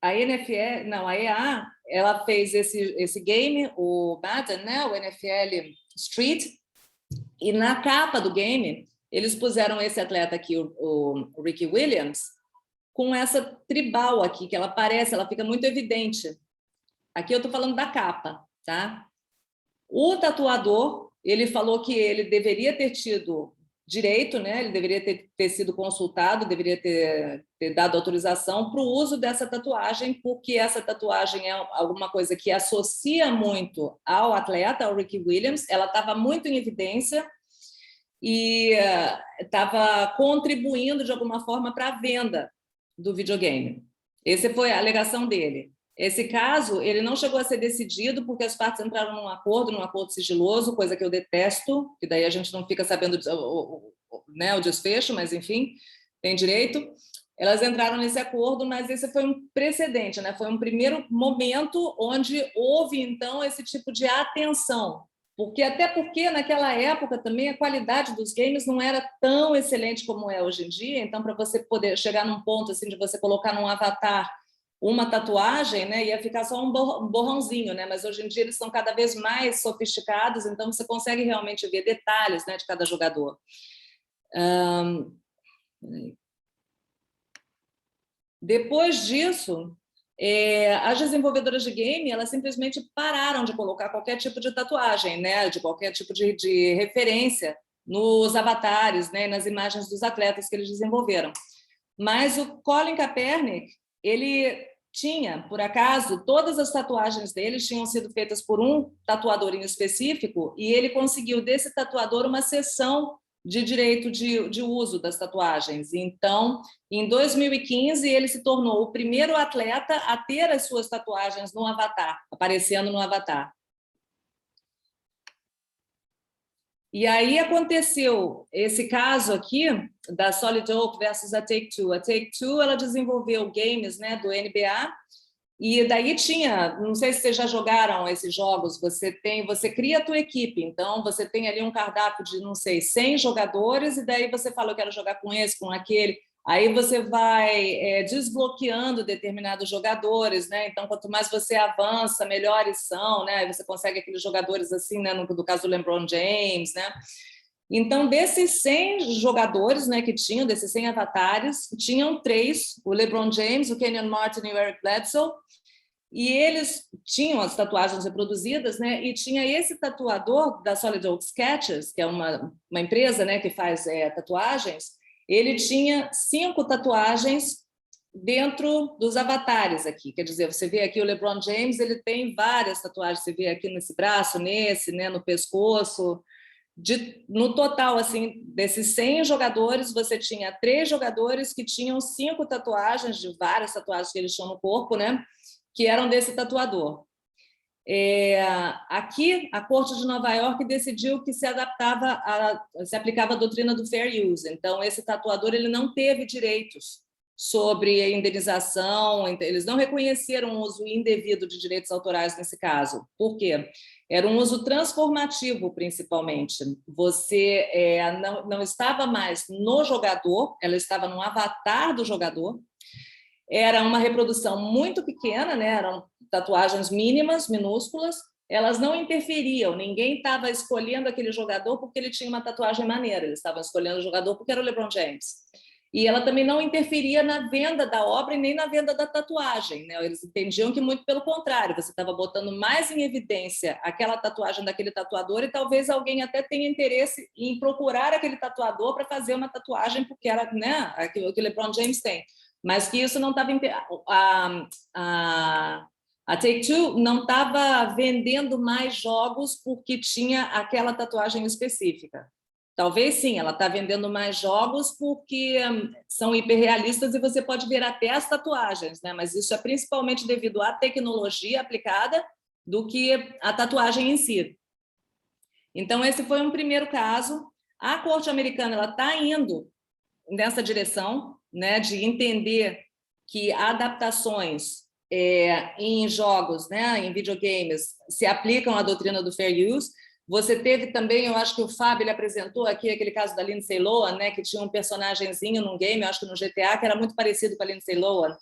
a NFL, não, a EA, ela fez esse game, o Madden, né, o NFL Street, e na capa do game eles puseram esse atleta aqui, o Ricky Williams, com essa tribal aqui, que ela aparece, ela fica muito evidente. Aqui eu estou falando da capa, tá? O tatuador, ele falou que ele deveria ter tido direito, né? Ele deveria ter sido consultado, deveria ter dado autorização para o uso dessa tatuagem, porque essa tatuagem é alguma coisa que associa muito ao atleta, ao Ricky Williams. Ela estava muito em evidência e estava contribuindo de alguma forma para a venda do videogame. Essa foi a alegação dele. Esse caso, ele não chegou a ser decidido porque as partes entraram num acordo sigiloso, coisa que eu detesto, que daí a gente não fica sabendo né, o desfecho, mas enfim, tem direito. Elas entraram nesse acordo, mas esse foi um precedente, né? Foi um primeiro momento onde houve, então, esse tipo de atenção. Até porque naquela época também a qualidade dos games não era tão excelente como é hoje em dia, então para você poder chegar num ponto assim de você colocar num avatar uma tatuagem, né, ia ficar só um borrãozinho, né? Mas hoje em dia eles são cada vez mais sofisticados, então você consegue realmente ver detalhes, né, de cada jogador. Depois disso, as desenvolvedoras de game, elas simplesmente pararam de colocar qualquer tipo de tatuagem, né, de qualquer tipo de referência nos avatares, né, nas imagens dos atletas que eles desenvolveram. Mas o Colin Kaepernick, ele tinha, por acaso, todas as tatuagens dele tinham sido feitas por um tatuador em específico, e ele conseguiu desse tatuador uma cessão de direito de uso das tatuagens. Então, em 2015, ele se tornou o primeiro atleta a ter as suas tatuagens no avatar, aparecendo no avatar. E aí aconteceu esse caso aqui da Solid Oak versus a Take-Two. A Take-Two, ela desenvolveu games, né, do NBA, e daí tinha, não sei se vocês já jogaram esses jogos, você cria a tua equipe, então você tem ali um cardápio de, não sei, 100 jogadores, e daí você fala, eu quero jogar com esse, com aquele. Aí você vai desbloqueando determinados jogadores, né? Então, quanto mais você avança, melhores são, né? Aí você consegue aqueles jogadores assim, né? No caso do LeBron James, né? Então, desses 100 jogadores, né, que tinham, desses 100 avatares, tinham 3, o LeBron James, o Kenyon Martin e o Eric Bledsoe, e eles tinham as tatuagens reproduzidas, né? E tinha esse tatuador da Solid Oak Sketches, que é uma empresa, né, que faz tatuagens. ele tinha 5 tatuagens dentro dos avatares aqui. Quer dizer, você vê aqui o LeBron James, ele tem várias tatuagens, você vê aqui nesse braço, nesse, né, no pescoço. No total, assim, desses 100 jogadores, você tinha 3 jogadores que tinham 5 tatuagens, de várias tatuagens que eles tinham no corpo, né, que eram desse tatuador. Aqui, a Corte de Nova York decidiu que se aplicava a doutrina do fair use. Então, esse tatuador ele não teve direitos sobre a indenização, eles não reconheceram o uso indevido de direitos autorais nesse caso. Por quê? Era um uso transformativo, principalmente. Você não estava mais no jogador, ela estava no avatar do jogador. Era uma reprodução muito pequena, né? Eram tatuagens mínimas, minúsculas, elas não interferiam, ninguém estava escolhendo aquele jogador porque ele tinha uma tatuagem maneira, eles estavam escolhendo o jogador porque era o LeBron James. E ela também não interferia na venda da obra e nem na venda da tatuagem, né? Eles entendiam que muito pelo contrário, você estava botando mais em evidência aquela tatuagem daquele tatuador e talvez alguém até tenha interesse em procurar aquele tatuador para fazer uma tatuagem porque era, né, aquilo que o LeBron James tem. Mas que isso não estava... A Take-Two não estava vendendo mais jogos porque tinha aquela tatuagem específica. Talvez sim, ela está vendendo mais jogos porque são hiperrealistas e você pode ver até as tatuagens, né? Mas isso é principalmente devido à tecnologia aplicada do que a tatuagem em si. Então, esse foi um primeiro caso. A Corte Americana está indo nessa direção, né, de entender que adaptações em jogos, né, em videogames, se aplicam à doutrina do fair use. Você teve também, eu acho que o Fábio ele apresentou aqui aquele caso da Lindsay Lohan, né, que tinha um personagemzinho num game, eu acho que no GTA, que era muito parecido com a Lindsay Lohan.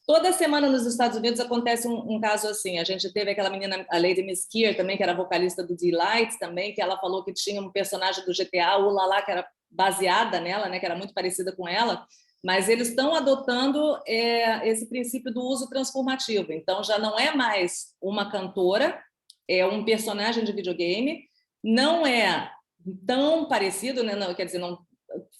Toda semana nos Estados Unidos acontece um caso assim. A gente teve aquela menina, a Lady Miss Keir, também, que era vocalista do Delight, também, que ela falou que tinha um personagem do GTA, o Lala, que era baseada nela, né, que era muito parecida com ela, mas eles estão adotando esse princípio do uso transformativo. Então, já não é mais uma cantora, é um personagem de videogame, não é tão parecido, né, não, quer dizer, não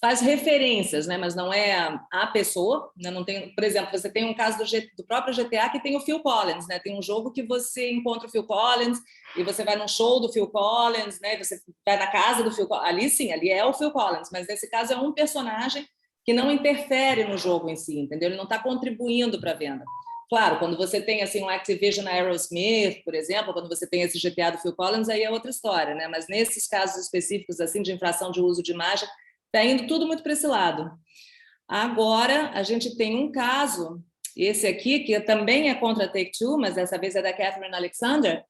faz referências, né, mas não é a pessoa, né, não tem, por exemplo, você tem um caso do próprio GTA que tem o Phil Collins, né, tem um jogo que você encontra o Phil Collins e você vai num show do Phil Collins, né, você vai na casa do Phil Collins, ali sim, ali é o Phil Collins, mas nesse caso é um personagem que não interfere no jogo em si, entendeu? Ele não está contribuindo para a venda. Claro, quando você tem assim um Activision Aerosmith, por exemplo, quando você tem esse GTA do Phil Collins, aí é outra história, né? Mas nesses casos específicos assim de infração de uso de imagem, está indo tudo muito para esse lado. Agora, a gente tem um caso, esse aqui, que também é contra a Take-Two, mas dessa vez é da Catherine Alexander.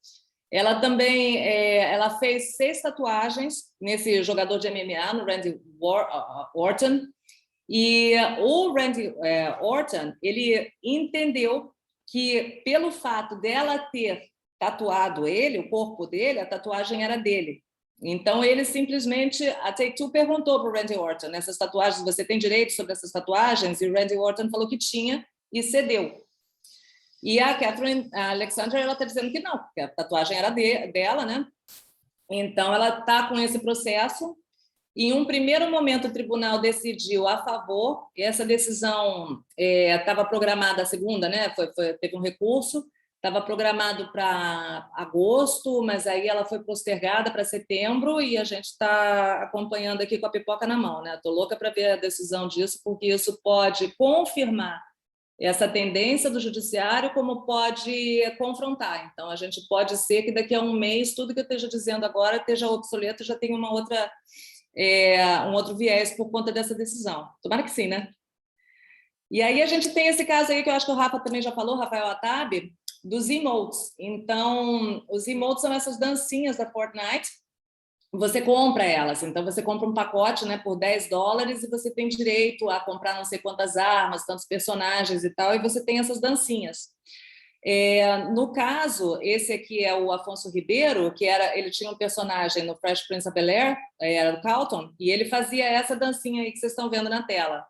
Ela também ela fez 6 tatuagens nesse jogador de MMA, no Randy Orton. E o Randy Orton, ele entendeu que, pelo fato dela ter tatuado ele, o corpo dele, a tatuagem era dele. Então, ele simplesmente... A Take-Two perguntou para o Randy Orton, essas tatuagens, você tem direito sobre essas tatuagens? E o Randy Orton falou que tinha e cedeu. E a Catherine Alexander, ela está dizendo que não, porque a tatuagem era dela, né? Então, ela está com esse processo. Em um primeiro momento, o tribunal decidiu a favor, e essa decisão estava programada, a segunda, né? Teve um recurso, estava programado para agosto, mas aí ela foi postergada para setembro e a gente está acompanhando aqui com a pipoca na mão, né? Estou louca para ver a decisão disso, porque isso pode confirmar essa tendência do judiciário, como pode confrontar. Então, a gente pode ser que daqui a um mês, tudo que eu esteja dizendo agora esteja obsoleto, já tenha uma outra... um outro viés por conta dessa decisão. Tomara que sim, né? E aí a gente tem esse caso aí que eu acho que o Rafa também já falou, Rafael Attab, dos emotes. Então, os emotes são essas dancinhas da Fortnite, você compra elas, então você compra um pacote, né, por $10 e você tem direito a comprar não sei quantas armas, tantos personagens e tal, e você tem essas dancinhas. No caso, esse aqui é o Afonso Ribeiro, que ele tinha um personagem no Fresh Prince of Bel-Air, era o Carlton, e ele fazia essa dancinha aí que vocês estão vendo na tela.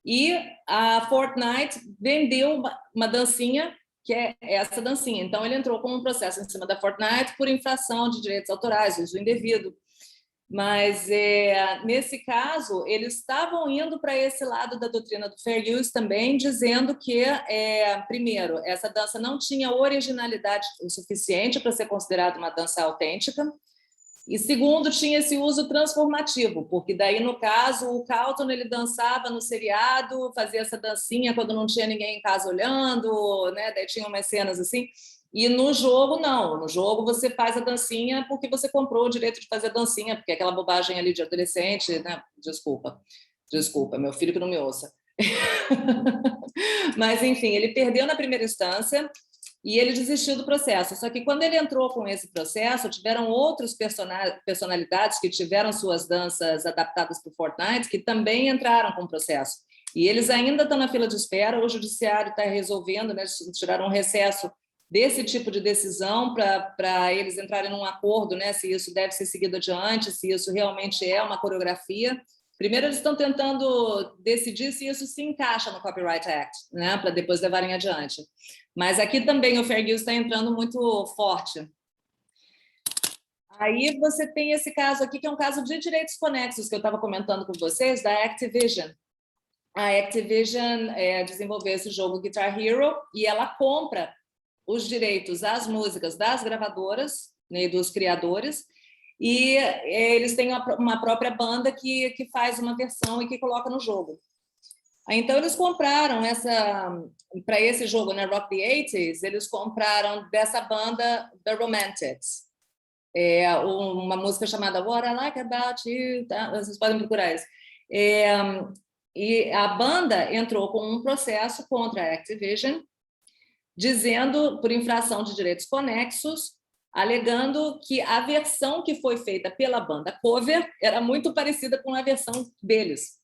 E a Fortnite vendeu uma dancinha, que é essa dancinha. Então, ele entrou com um processo em cima da Fortnite por infração de direitos autorais, uso indevido. Mas, nesse caso, eles estavam indo para esse lado da doutrina do fair use também, dizendo que, primeiro, essa dança não tinha originalidade o suficiente para ser considerada uma dança autêntica, e segundo, tinha esse uso transformativo, porque daí, no caso, o Carlton ele dançava no seriado, fazia essa dancinha quando não tinha ninguém em casa olhando, né? Daí tinha umas cenas assim. E no jogo, não. No jogo, você faz a dancinha porque você comprou o direito de fazer a dancinha, porque aquela bobagem ali de adolescente, né? Desculpa, meu filho que não me ouça. Mas, enfim, ele perdeu na primeira instância e ele desistiu do processo. Só que quando ele entrou com esse processo, tiveram outras personalidades que tiveram suas danças adaptadas para o Fortnite que também entraram com o processo. E eles ainda estão na fila de espera, o judiciário está resolvendo, né, tirar um recesso desse tipo de decisão para eles entrarem num acordo, né, se isso deve ser seguido adiante, se isso realmente é uma coreografia. Primeiro, eles estão tentando decidir se isso se encaixa no Copyright Act, né, para depois levarem adiante. Mas aqui também o fair use está entrando muito forte. Aí você tem esse caso aqui, que é um caso de direitos conexos, que eu estava comentando com vocês, da Activision. A Activision desenvolveu esse jogo Guitar Hero e ela compra os direitos às músicas das gravadoras, né, dos criadores, e eles têm uma própria banda que faz uma versão e que coloca no jogo. Então, eles compraram para esse jogo, né, Rock the 80s, eles compraram dessa banda The Romantics, uma música chamada What I Like About You, tá? Vocês podem procurar isso. E a banda entrou com um processo contra a Activision, dizendo, por infração de direitos conexos, alegando que a versão que foi feita pela banda cover era muito parecida com a versão deles.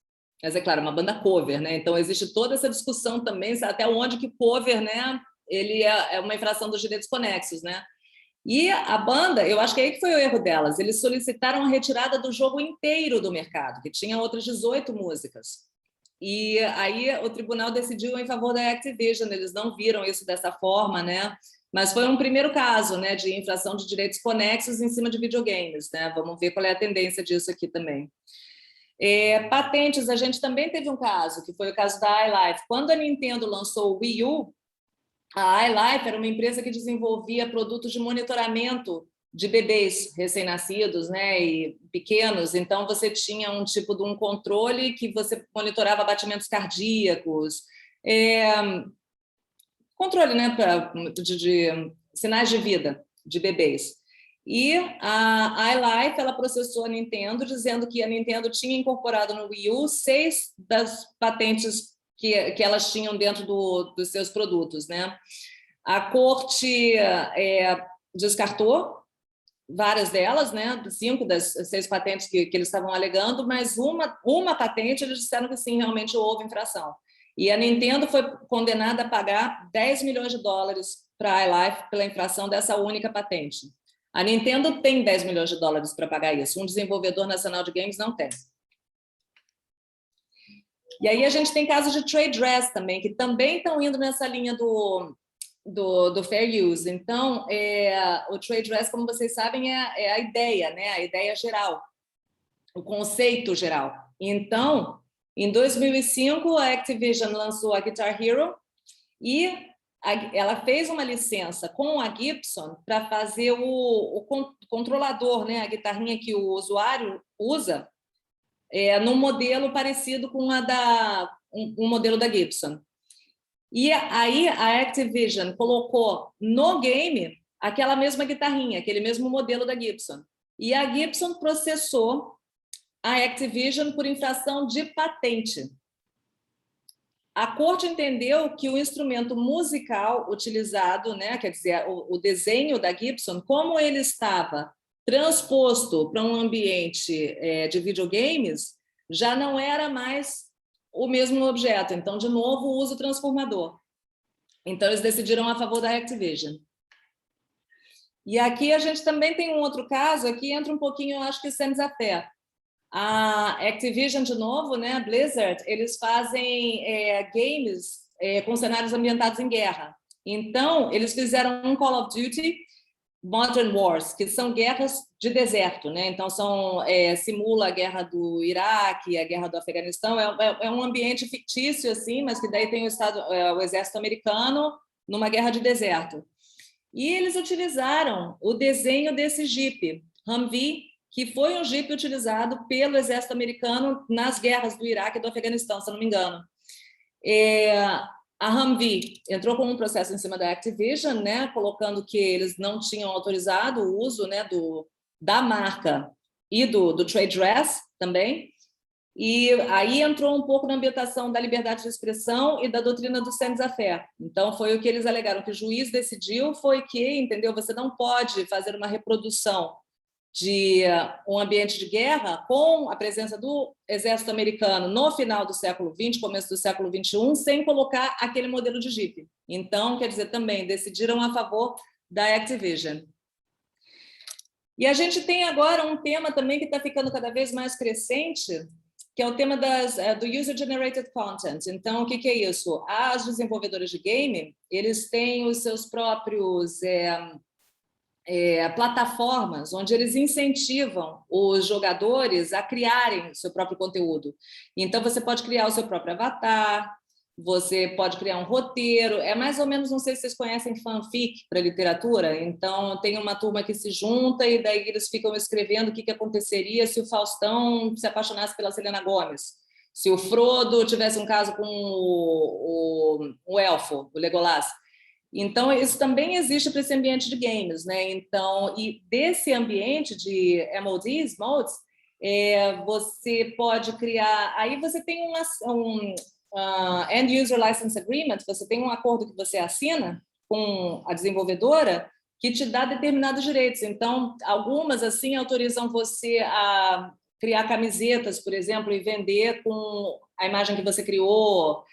Mas, é claro, uma banda cover, né? Então, existe toda essa discussão também, até onde que cover, né, ele é uma infração dos direitos conexos, né? E a banda, eu acho que aí que foi o erro delas, eles solicitaram a retirada do jogo inteiro do mercado, que tinha outras 18 músicas. E aí o tribunal decidiu em favor da Activision, eles não viram isso dessa forma, né? Mas foi um primeiro caso, né, de infração de direitos conexos em cima de videogames, né? Vamos ver qual é a tendência disso aqui também. Patentes, a gente também teve um caso, que foi o caso da iLife. Quando a Nintendo lançou o Wii U, a iLife era uma empresa que desenvolvia produtos de monitoramento de bebês recém-nascidos, né, e pequenos. Então, você tinha um tipo de um controle que você monitorava batimentos cardíacos, controle, né, de sinais de vida de bebês. E a iLife, ela processou a Nintendo, dizendo que a Nintendo tinha incorporado no Wii U 6 das patentes que elas tinham dentro dos seus produtos, né? A corte descartou várias delas, né? 5 das 6 patentes que eles estavam alegando, mas uma patente eles disseram que sim, realmente houve infração. E a Nintendo foi condenada a pagar 10 milhões de dólares para a iLife pela infração dessa única patente. A Nintendo tem 10 milhões de dólares para pagar isso, um desenvolvedor nacional de games não tem. E aí a gente tem casos de trade dress também, que também estão indo nessa linha do fair use. Então, o trade dress, como vocês sabem, é a ideia, né? A ideia geral, o conceito geral. Então, em 2005, a Activision lançou a Guitar Hero e ela fez uma licença com a Gibson para fazer o controlador, né? A guitarrinha que o usuário usa, num modelo parecido com um modelo da Gibson. E aí a Activision colocou no game aquela mesma guitarrinha, aquele mesmo modelo da Gibson. E a Gibson processou a Activision por infração de patente. A corte entendeu que o instrumento musical utilizado, né, quer dizer, o desenho da Gibson, como ele estava transposto para um ambiente de videogames, já não era mais o mesmo objeto. Então, de novo, o uso transformador. Então, eles decidiram a favor da Activision. E aqui a gente também tem um outro caso, aqui entra um pouquinho, eu acho que sem desafé. A Activision, de novo, né, a Blizzard, eles fazem games com cenários ambientados em guerra. Então, eles fizeram um Call of Duty Modern Wars, que são guerras de deserto, né? Então simula a guerra do Iraque, a guerra do Afeganistão. É um ambiente fictício assim, mas que daí tem o exército americano numa guerra de deserto. E eles utilizaram o desenho desse Jeep Humvee, que foi um Jeep utilizado pelo exército americano nas guerras do Iraque e do Afeganistão, se eu não me engano. A Humvee entrou com um processo em cima da Activision, né, colocando que eles não tinham autorizado o uso, né, da marca e do trade dress também. E aí entrou um pouco na ambientação da liberdade de expressão e da doutrina do sans-affaire. Então, foi o que eles alegaram, que o juiz decidiu foi que, entendeu, você não pode fazer uma reprodução de um ambiente de guerra com a presença do exército americano no final do século XX, começo do século XXI, sem colocar aquele modelo de Jeep. Então, quer dizer, também decidiram a favor da Activision. E a gente tem agora um tema também que está ficando cada vez mais crescente, que é o tema do User-Generated Content. Então, o que é isso? As desenvolvedoras de game, eles têm os seus próprios plataformas onde eles incentivam os jogadores a criarem o seu próprio conteúdo. Então, você pode criar o seu próprio avatar, você pode criar um roteiro, é mais ou menos, não sei se vocês conhecem fanfic para literatura, então tem uma turma que se junta e daí eles ficam escrevendo o que aconteceria se o Faustão se apaixonasse pela Selena Gomez, se o Frodo tivesse um caso com o elfo, o Legolas. Então, isso também existe para esse ambiente de games, né? Então, e desse ambiente de MODs, modes, você pode criar... Aí você tem um End User License Agreement, você tem um acordo que você assina com a desenvolvedora que te dá determinados direitos. Então, algumas, assim, autorizam você a criar camisetas, por exemplo, e vender com a imagem que você criou.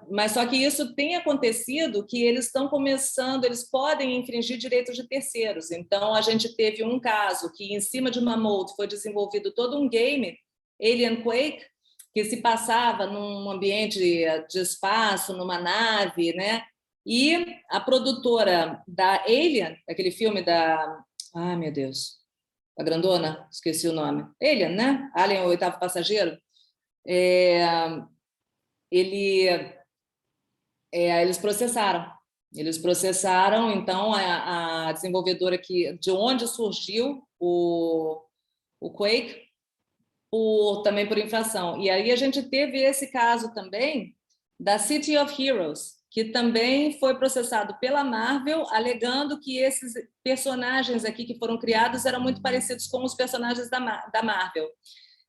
Mas só que isso tem acontecido que eles estão começando, eles podem infringir direitos de terceiros. Então, a gente teve um caso que, em cima de uma mold, foi desenvolvido todo um game, Alien Quake, que se passava num ambiente de espaço, numa nave, né? E a produtora da Alien, aquele filme da... Ai, meu Deus, a grandona, esqueci o nome. Alien, né? Alien, o oitavo passageiro. Eles processaram. Eles processaram, então, a desenvolvedora de onde surgiu o Quake, também por infração. E aí a gente teve esse caso também da City of Heroes, que também foi processado pela Marvel, alegando que esses personagens aqui que foram criados eram muito parecidos com os personagens da Marvel.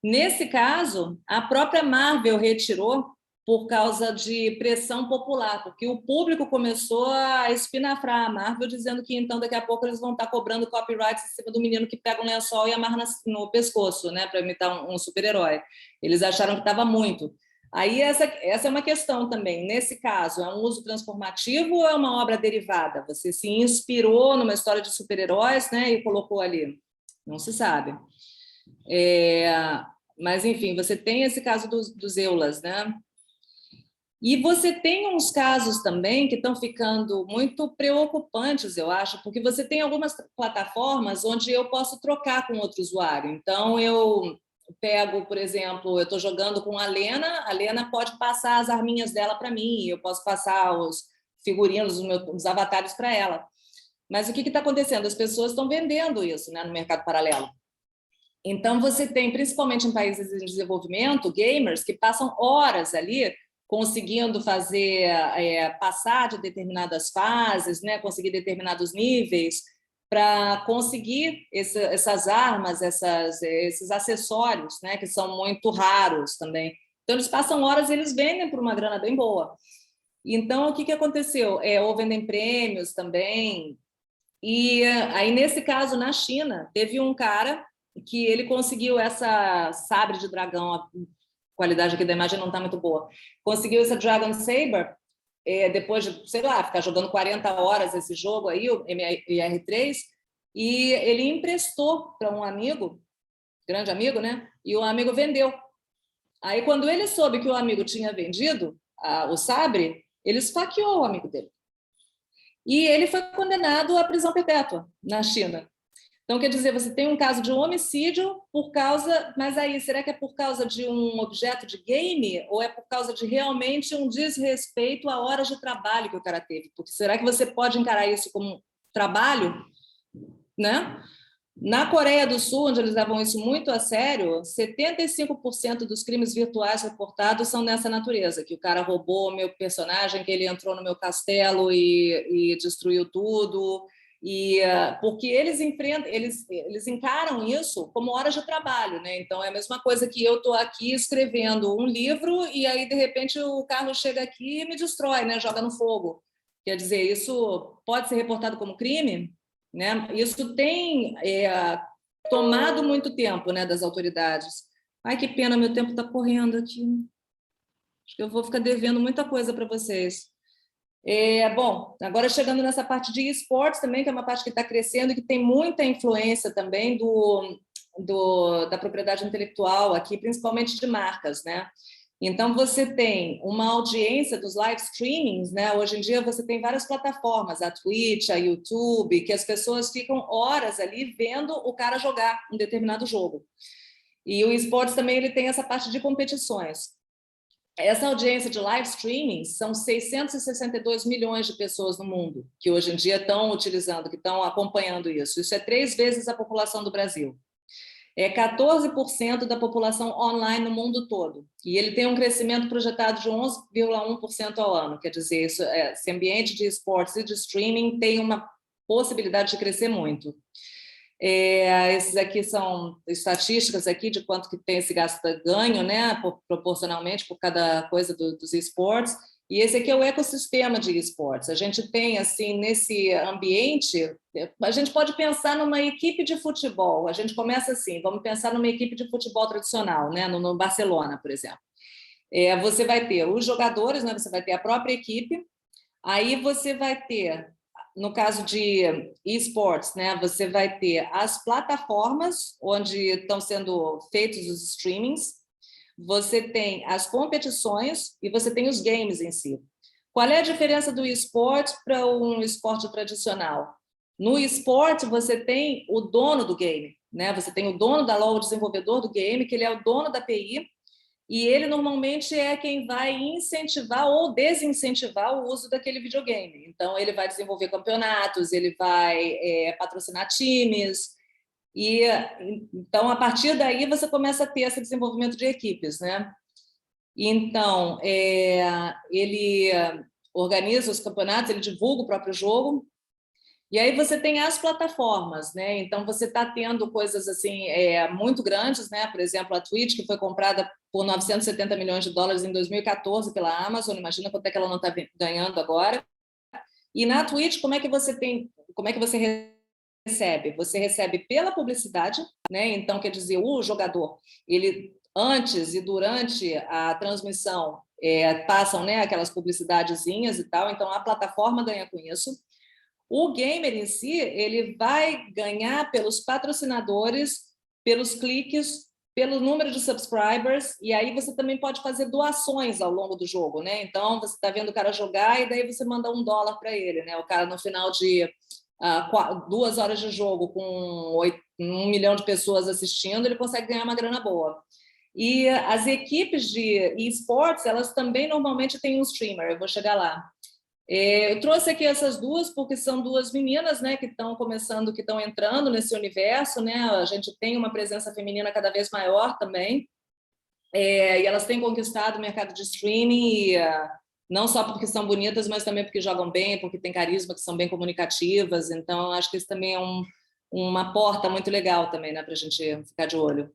Nesse caso, a própria Marvel retirou por causa de pressão popular, porque o público começou a espinafrar a Marvel, dizendo que então daqui a pouco eles vão estar cobrando copyrights em cima do menino que pega um lençol e amarra no pescoço, né, para imitar um super-herói. Eles acharam que estava muito. Aí essa é uma questão também. Nesse caso, é um uso transformativo ou é uma obra derivada? Você se inspirou numa história de super-heróis, né, e colocou ali? Não se sabe. Mas, enfim, você tem esse caso dos EULAs, né? E você tem uns casos também que estão ficando muito preocupantes, eu acho, porque você tem algumas plataformas onde eu posso trocar com outro usuário. Então, eu pego, por exemplo, eu estou jogando com a Lena pode passar as arminhas dela para mim, eu posso passar os figurinos, os avatares para ela. Mas o que está acontecendo? As pessoas estão vendendo isso, né, no mercado paralelo. Então, você tem, principalmente em países em desenvolvimento, gamers que passam horas ali conseguindo passar de determinadas fases, né, conseguir determinados níveis, para conseguir essas armas, esses acessórios, né, que são muito raros também. Então, eles passam horas e eles vendem por uma grana bem boa. Então, o que aconteceu? Ou vendem prêmios também. E aí, nesse caso, na China, teve um cara que ele conseguiu essa sabre de dragão, a qualidade aqui da imagem não está muito boa, conseguiu essa Dragon Saber, depois de, sei lá, ficar jogando 40 horas esse jogo aí, o MR3, e ele emprestou para um amigo, grande amigo, né? E o amigo vendeu. Aí, quando ele soube que o amigo tinha vendido o sabre, ele esfaqueou o amigo dele. e ele foi condenado à prisão perpétua na China. Então, quer dizer, você tem um caso de homicídio por causa... Mas aí, será que é por causa de um objeto de game ou é por causa de realmente um desrespeito a horas de trabalho que o cara teve? Porque será que você pode encarar isso como trabalho, né? Na Coreia do Sul, onde eles levam isso muito a sério, 75% dos crimes virtuais reportados são nessa natureza, que o cara roubou meu personagem, que ele entrou no meu castelo e destruiu tudo, e porque eles enfrentam, eles encaram isso como horas de trabalho, né? Então é a mesma coisa que eu estou aqui escrevendo um livro e aí de repente o Carlos chega aqui e me destrói, né? Joga no fogo. Quer dizer, isso pode ser reportado como crime, né? Isso tem tomado muito tempo, né, das autoridades. Ai, que pena, meu tempo está correndo aqui. Acho que eu vou ficar devendo muita coisa para vocês. Bom, agora chegando nessa parte de esportes também, que é uma parte que está crescendo e que tem muita influência também da propriedade intelectual aqui, principalmente de marcas, né? Então, você tem uma audiência dos live streamings, né? Hoje em dia, você tem várias plataformas, a Twitch, a YouTube, que as pessoas ficam horas ali vendo o cara jogar um determinado jogo. E o esportes também ele tem essa parte de competições. Essa audiência de live streaming são 662 milhões de pessoas no mundo que hoje em dia estão utilizando, que estão acompanhando isso. Isso é 3 vezes a população do Brasil. É 14% da população online no mundo todo. E ele tem um crescimento projetado de 11,1% ao ano. Quer dizer, esse ambiente de esportes e de streaming tem uma possibilidade de crescer muito. Esses aqui são estatísticas aqui de quanto que tem esse gasto-ganho, né, proporcionalmente por cada coisa dos esportes. E esse aqui é o ecossistema de esportes. A gente tem, assim, nesse ambiente, a gente pode pensar numa equipe de futebol. A gente começa assim, vamos pensar numa equipe de futebol tradicional, né, no Barcelona, por exemplo. Você vai ter os jogadores, né, você vai ter a própria equipe, aí você vai ter, no caso de esportes, né, você vai ter as plataformas onde estão sendo feitos os streamings, você tem as competições e você tem os games em si. Qual é a diferença do esporte para um esporte tradicional? No esporte, você tem o dono do game, né? Você tem o dono da LoL, o desenvolvedor do game, que ele é o dono da API, e ele normalmente é quem vai incentivar ou desincentivar o uso daquele videogame. Então, ele vai desenvolver campeonatos, ele vai patrocinar times, e então, a partir daí, você começa a ter esse desenvolvimento de equipes, né? Então, ele organiza os campeonatos, ele divulga o próprio jogo, e aí você tem as plataformas, né? Então, você está tendo coisas assim muito grandes, né? Por exemplo, a Twitch, que foi comprada por 970 milhões de dólares em 2014 pela Amazon, imagina quanto é que ela não está ganhando agora. E na Twitch, como é que você recebe? Você recebe pela publicidade, né? Então, quer dizer, o jogador, ele antes e durante a transmissão passam, né, aquelas publicidadezinhas e tal, então a plataforma ganha com isso. O gamer em si, ele vai ganhar pelos patrocinadores, pelos cliques, pelo número de subscribers, e aí você também pode fazer doações ao longo do jogo, né? Então, você está vendo o cara jogar e daí você manda $1 para ele, né? O cara, no final de 2 horas de jogo, com 1 milhão de pessoas assistindo, ele consegue ganhar uma grana boa. E as equipes de esportes, elas também normalmente têm um streamer, eu vou chegar lá. Eu trouxe aqui essas duas porque são duas meninas, né, que estão começando, que estão entrando nesse universo, né? A gente tem uma presença feminina cada vez maior também, e elas têm conquistado o mercado de streaming, não só porque são bonitas, mas também porque jogam bem, porque têm carisma, que são bem comunicativas. Então, acho que isso também é uma porta muito legal também, né, para a gente ficar de olho.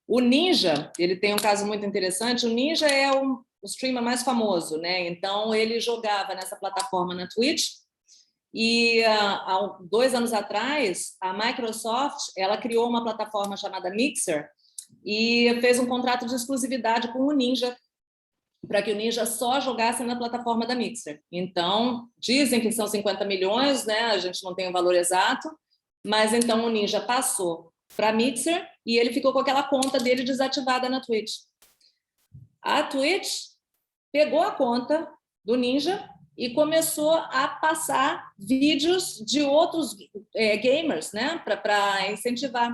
O Ninja, ele tem um caso muito interessante. O Ninja é o streamer mais famoso, né? Então, ele jogava nessa plataforma na Twitch e, há 2 anos atrás, a Microsoft ela criou uma plataforma chamada Mixer e fez um contrato de exclusividade com o Ninja para que o Ninja só jogasse na plataforma da Mixer. Então, dizem que são 50 milhões, né? A gente não tem o valor exato, mas então o Ninja passou para a Mixer e ele ficou com aquela conta dele desativada na Twitch. A Twitch pegou a conta do Ninja e começou a passar vídeos de outros gamers, né, para incentivar,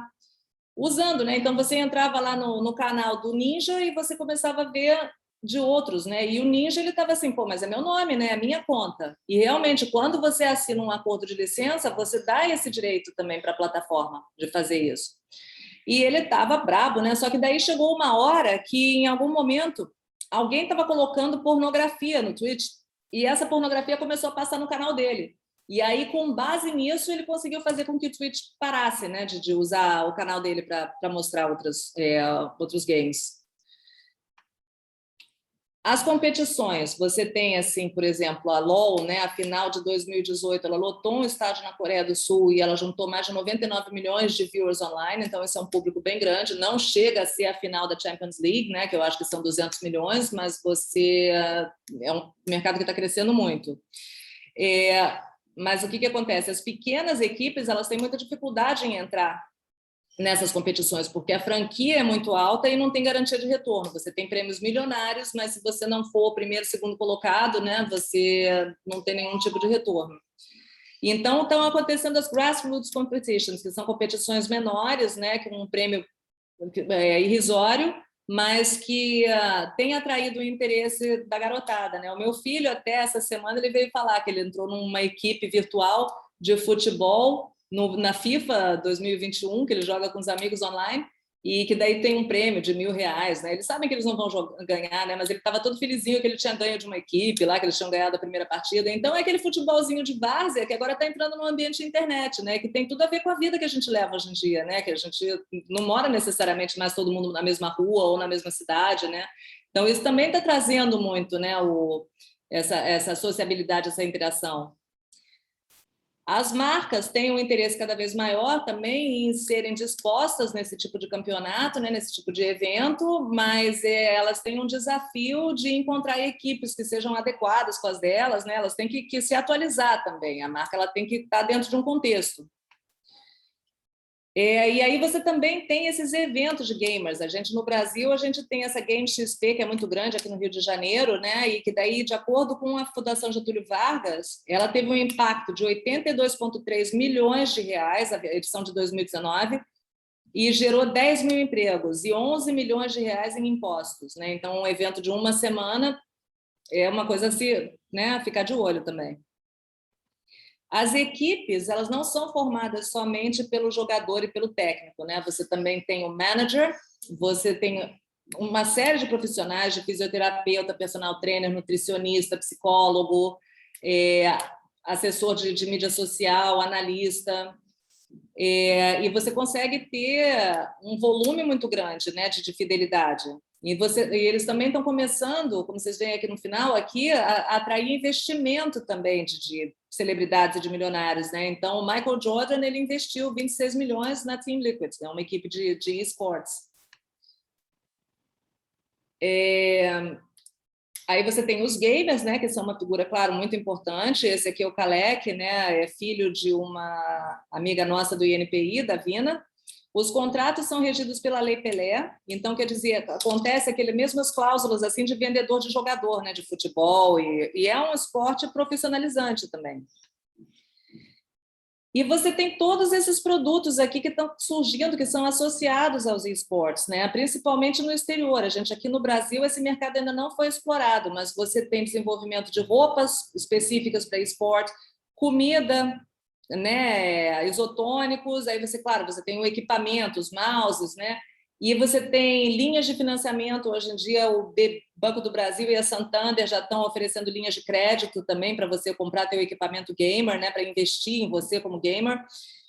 usando, né? Então você entrava lá no canal do Ninja e você começava a ver de outros, né? E o Ninja ele estava assim, pô, mas é meu nome, né? É minha conta. E realmente, quando você assina um acordo de licença, você dá esse direito também para a plataforma de fazer isso. E ele estava brabo, né? Só que daí chegou uma hora que, em algum momento, alguém estava colocando pornografia no Twitch e essa pornografia começou a passar no canal dele. E aí, com base nisso, ele conseguiu fazer com que o Twitch parasse, né, de usar o canal dele para mostrar outros games. As competições, você tem, assim, por exemplo, a LoL, né, a final de 2018, ela lotou um estádio na Coreia do Sul e ela juntou mais de 99 milhões de viewers online, então esse é um público bem grande, não chega a ser a final da Champions League, né, que eu acho que são 200 milhões, mas é um mercado que está crescendo muito. Mas o que acontece? As pequenas equipes elas têm muita dificuldade em entrar nessas competições, porque a franquia é muito alta e não tem garantia de retorno. Você tem prêmios milionários, mas se você não for o primeiro, segundo colocado, né, você não tem nenhum tipo de retorno. Então, estão acontecendo as grassroots competitions, que são competições menores, né, com um prêmio irrisório, mas que tem atraído o interesse da garotada, né? O meu filho, até essa semana, ele veio falar que ele entrou numa equipe virtual de futebol na FIFA 2021, que ele joga com os amigos online, e que daí tem um prêmio de R$1.000, né? Eles sabem que eles não vão ganhar, né? Mas ele estava todo felizinho que ele tinha ganho de uma equipe lá, que eles tinham ganhado a primeira partida. Então é aquele futebolzinho de várzea que agora está entrando no ambiente de internet, né? Que tem tudo a ver com a vida que a gente leva hoje em dia, né? Que a gente não mora necessariamente mais todo mundo na mesma rua ou na mesma cidade, né? Então isso também está trazendo muito, né? Essa sociabilidade, essa interação. As marcas têm um interesse cada vez maior também em serem dispostas nesse tipo de campeonato, né, nesse tipo de evento, mas elas têm um desafio de encontrar equipes que sejam adequadas com as delas, né, elas têm que se atualizar também, a marca ela tem que estar dentro de um contexto. E aí você também tem esses eventos de gamers. A gente no Brasil a gente tem essa Game XP que é muito grande aqui no Rio de Janeiro, né? E que daí, de acordo com a Fundação Getúlio Vargas, ela teve um impacto de 82,3 milhões de reais, a edição de 2019, e gerou 10 mil empregos e 11 milhões de reais em impostos, né? Então, um evento de uma semana é uma coisa assim, né? Ficar de olho também. As equipes, elas não são formadas somente pelo jogador e pelo técnico, né? Você também tem o manager, você tem uma série de profissionais, de fisioterapeuta, personal trainer, nutricionista, psicólogo, assessor de mídia social, analista, e você consegue ter um volume muito grande, né, de fidelidade. E eles também estão começando, como vocês veem aqui no final, aqui, a atrair investimento também de celebridades e de milionários, né? Então, o Michael Jordan ele investiu 26 milhões na Team Liquid, né? Uma equipe de esportes. Aí você tem os gamers, né, que são uma figura, claro, muito importante. Esse aqui é o Kalec, né, é filho de uma amiga nossa do INPI, da Vina. Os contratos são regidos pela Lei Pelé, então, quer dizer, acontece aquelas mesmas cláusulas assim de vendedor de jogador, né, de futebol, e é um esporte profissionalizante também. E você tem todos esses produtos aqui que estão surgindo, que são associados aos esportes, né? Principalmente no exterior. A gente aqui no Brasil, esse mercado ainda não foi explorado, mas você tem desenvolvimento de roupas específicas para esporte, comida, né? Isotônicos, aí você, claro, você tem o equipamento, os mouses, né? E você tem linhas de financiamento. Hoje em dia, o Banco do Brasil e a Santander já estão oferecendo linhas de crédito também para você comprar teu equipamento gamer, né, para investir em você como gamer.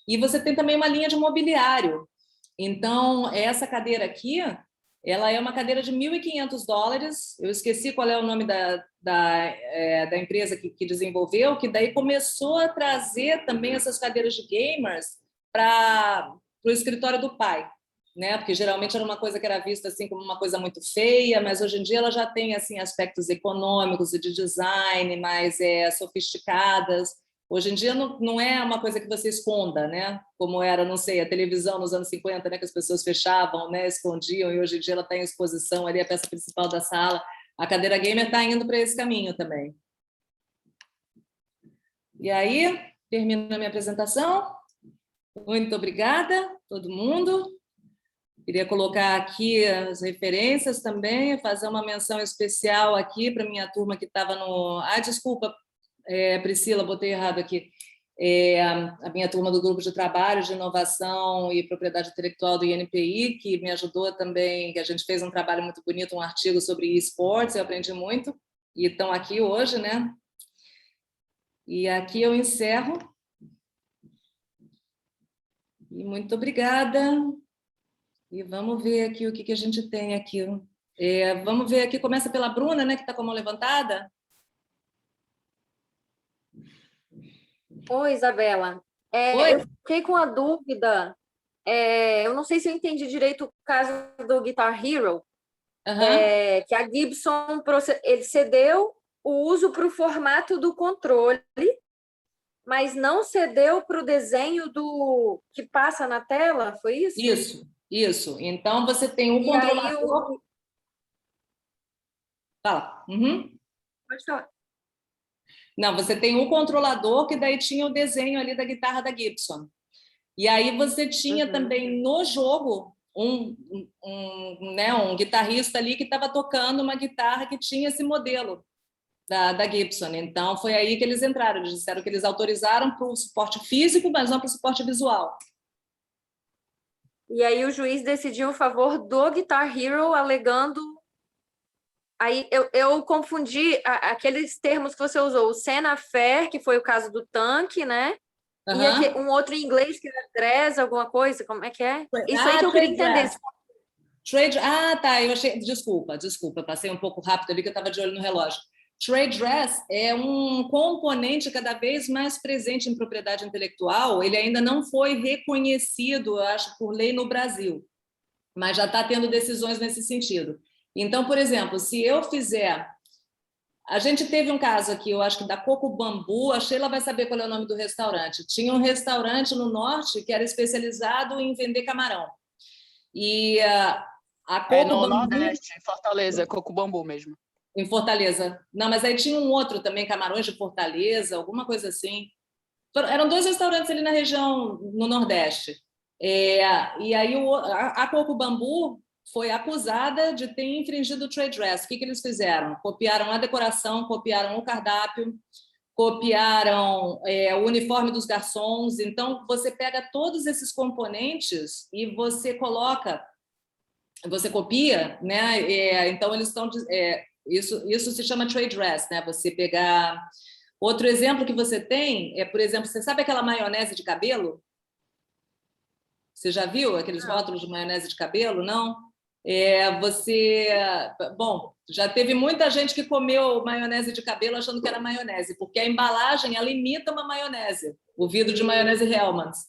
E você tem também uma linha de mobiliário. Então, essa cadeira aqui, ela é uma cadeira de $1.500. Eu esqueci qual é o nome da empresa que desenvolveu, que daí começou a trazer também essas cadeiras de gamers para o escritório do pai, né? Porque geralmente era uma coisa que era vista assim como uma coisa muito feia, mas hoje em dia ela já tem assim aspectos econômicos e de design mais sofisticadas. Hoje em dia não é uma coisa que você esconda, né? Como era, não sei, a televisão nos anos 50, né? Que as pessoas fechavam, né? Escondiam, e hoje em dia ela está em exposição ali, a peça principal da sala. A cadeira gamer está indo para esse caminho também. E aí, termino a minha apresentação. Muito obrigada, todo mundo. Queria colocar aqui as referências também, fazer uma menção especial aqui para minha turma que estava no... desculpa, Priscila, botei errado aqui. A minha turma do grupo de trabalho de inovação e propriedade intelectual do INPI, que me ajudou também, que a gente fez um trabalho muito bonito, um artigo sobre esportes, eu aprendi muito, e estão aqui hoje, né? E aqui eu encerro. E muito obrigada. E vamos ver aqui o que a gente tem aqui. Vamos ver aqui, começa pela Bruna, né, que está com a mão levantada. Oi, Isabela. Oi? Eu fiquei com a dúvida. Eu não sei se eu entendi direito o caso do Guitar Hero, Uhum. que a Gibson ele cedeu o uso para o formato do controle, mas não cedeu para o desenho do que passa na tela, foi isso? Isso. Então, você tem um E aí controlador... Fala. Uhum. Pode falar. Não, você tem um controlador que daí tinha o desenho ali da guitarra da Gibson. E aí você tinha também no jogo um guitarrista ali que estava tocando uma guitarra que tinha esse modelo da Gibson. Então, foi aí que eles entraram. Eles disseram que eles autorizaram para o suporte físico, mas não para o suporte visual. E aí o juiz decidiu a favor do Guitar Hero, alegando... Aí eu confundi aqueles termos que você usou, o Senafair, que foi o caso do tanque, né? Uhum. E aqui, um outro em inglês que era dress, alguma coisa, como é que é? Isso aí que eu queria entender. Tá, eu achei... Desculpa, passei um pouco rápido ali que eu estava de olho no relógio. Trade dress é um componente cada vez mais presente em propriedade intelectual. Ele ainda não foi reconhecido, eu acho, por lei no Brasil, mas já está tendo decisões nesse sentido. Então, por exemplo, se eu fizer... A gente teve um caso aqui, eu acho que da Coco Bambu, a Sheila vai saber qual é o nome do restaurante. Tinha um restaurante no norte que era especializado em vender camarão. E a Coco no Bambu... Nordeste, em Fortaleza, Coco Bambu mesmo. Em Fortaleza. Não, mas aí tinha um outro também, Camarões de Fortaleza, alguma coisa assim. Eram dois restaurantes ali na região, no Nordeste. E aí a Coco Bambu foi acusada de ter infringido o trade dress. O que eles fizeram? Copiaram a decoração, copiaram o cardápio, copiaram o uniforme dos garçons. Então, você pega todos esses componentes e você coloca, você copia, né? Então, eles estão... Isso se chama trade dress, né? Você pegar... Outro exemplo que você tem por exemplo, você sabe aquela maionese de cabelo? Você já viu aqueles rótulos de maionese de cabelo? Não? Bom, já teve muita gente que comeu maionese de cabelo achando que era maionese, porque a embalagem, ela imita uma maionese, o vidro de maionese Hellmann's.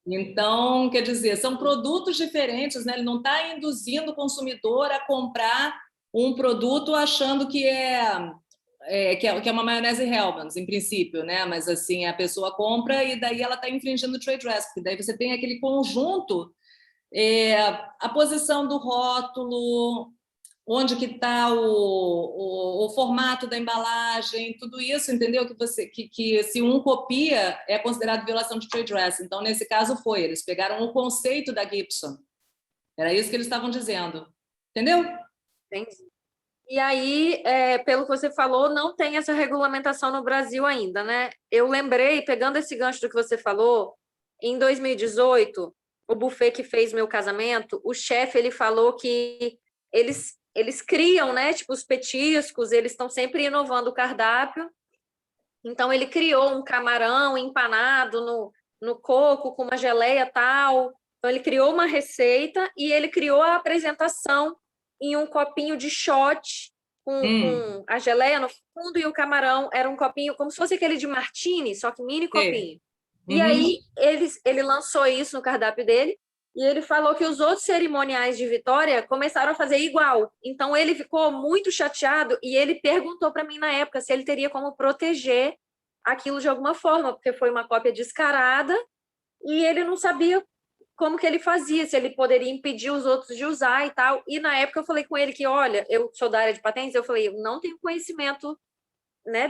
Então, quer dizer, são produtos diferentes, né? Ele não está induzindo o consumidor a comprar um produto achando que é uma maionese Hellmann's, em princípio, né? Mas assim, a pessoa compra e daí ela está infringindo o trade dress, porque daí você tem aquele conjunto, a posição do rótulo, onde que está o formato da embalagem, tudo isso, entendeu? Que se um copia, é considerado violação de trade dress. Então, nesse caso, eles pegaram o conceito da Gibson. Era isso que eles estavam dizendo. Entendeu? Entendi. E aí, pelo que você falou, não tem essa regulamentação no Brasil ainda, né? Eu lembrei, pegando esse gancho do que você falou, em 2018, o buffet que fez meu casamento, o chefe, ele falou que eles criam, né? Tipo, os petiscos, eles estão sempre inovando o cardápio. Então, ele criou um camarão empanado no coco, com uma geleia tal. Então, ele criou uma receita e ele criou a apresentação em um copinho de shot com a geleia no fundo e o camarão era um copinho como se fosse aquele de martini, só que mini copinho. E aí ele lançou isso no cardápio dele e ele falou que os outros cerimoniais de Vitória começaram a fazer igual. Então ele ficou muito chateado e ele perguntou para mim na época se ele teria como proteger aquilo de alguma forma, porque foi uma cópia descarada e ele não sabia como que ele fazia, se ele poderia impedir os outros de usar e tal. E na época eu falei com ele que, olha, eu sou da área de patentes, eu falei, eu não tenho conhecimento né,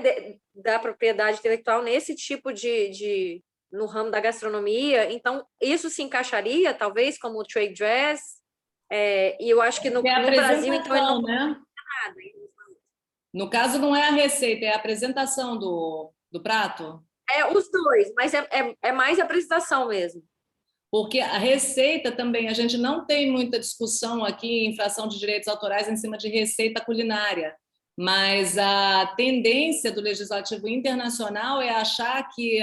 da propriedade intelectual nesse tipo no ramo da gastronomia. Então, isso se encaixaria, talvez, como trade dress, e eu acho que no Brasil, então, ele não né? nada. No caso, não é a receita, é a apresentação do prato? Os dois, mas é mais a apresentação mesmo. Porque a receita também, a gente não tem muita discussão aqui em infração de direitos autorais em cima de receita culinária, mas a tendência do legislativo internacional é achar que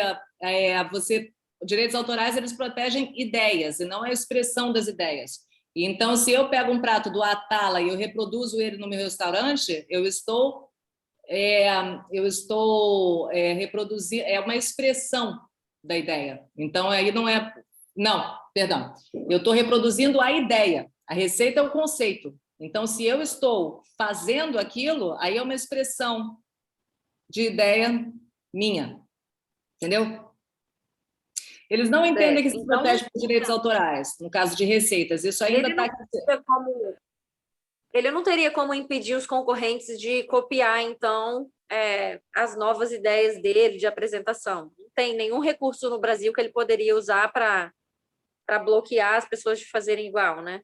direitos autorais eles protegem ideias e não a expressão das ideias. Então, se eu pego um prato do Atala e eu reproduzo ele no meu restaurante, eu estou reproduzindo, é uma expressão da ideia. Então, aí não é... Não, perdão. Eu estou reproduzindo a ideia. A receita é o conceito. Então, se eu estou fazendo aquilo, aí é uma expressão de ideia minha. Entendeu? Eles não entendem que se protege por direitos autorais, no caso de receitas. Isso ainda está... Ele não teria como impedir os concorrentes de copiar, então, as novas ideias dele de apresentação. Não tem nenhum recurso no Brasil que ele poderia usar para bloquear as pessoas de fazerem igual, né?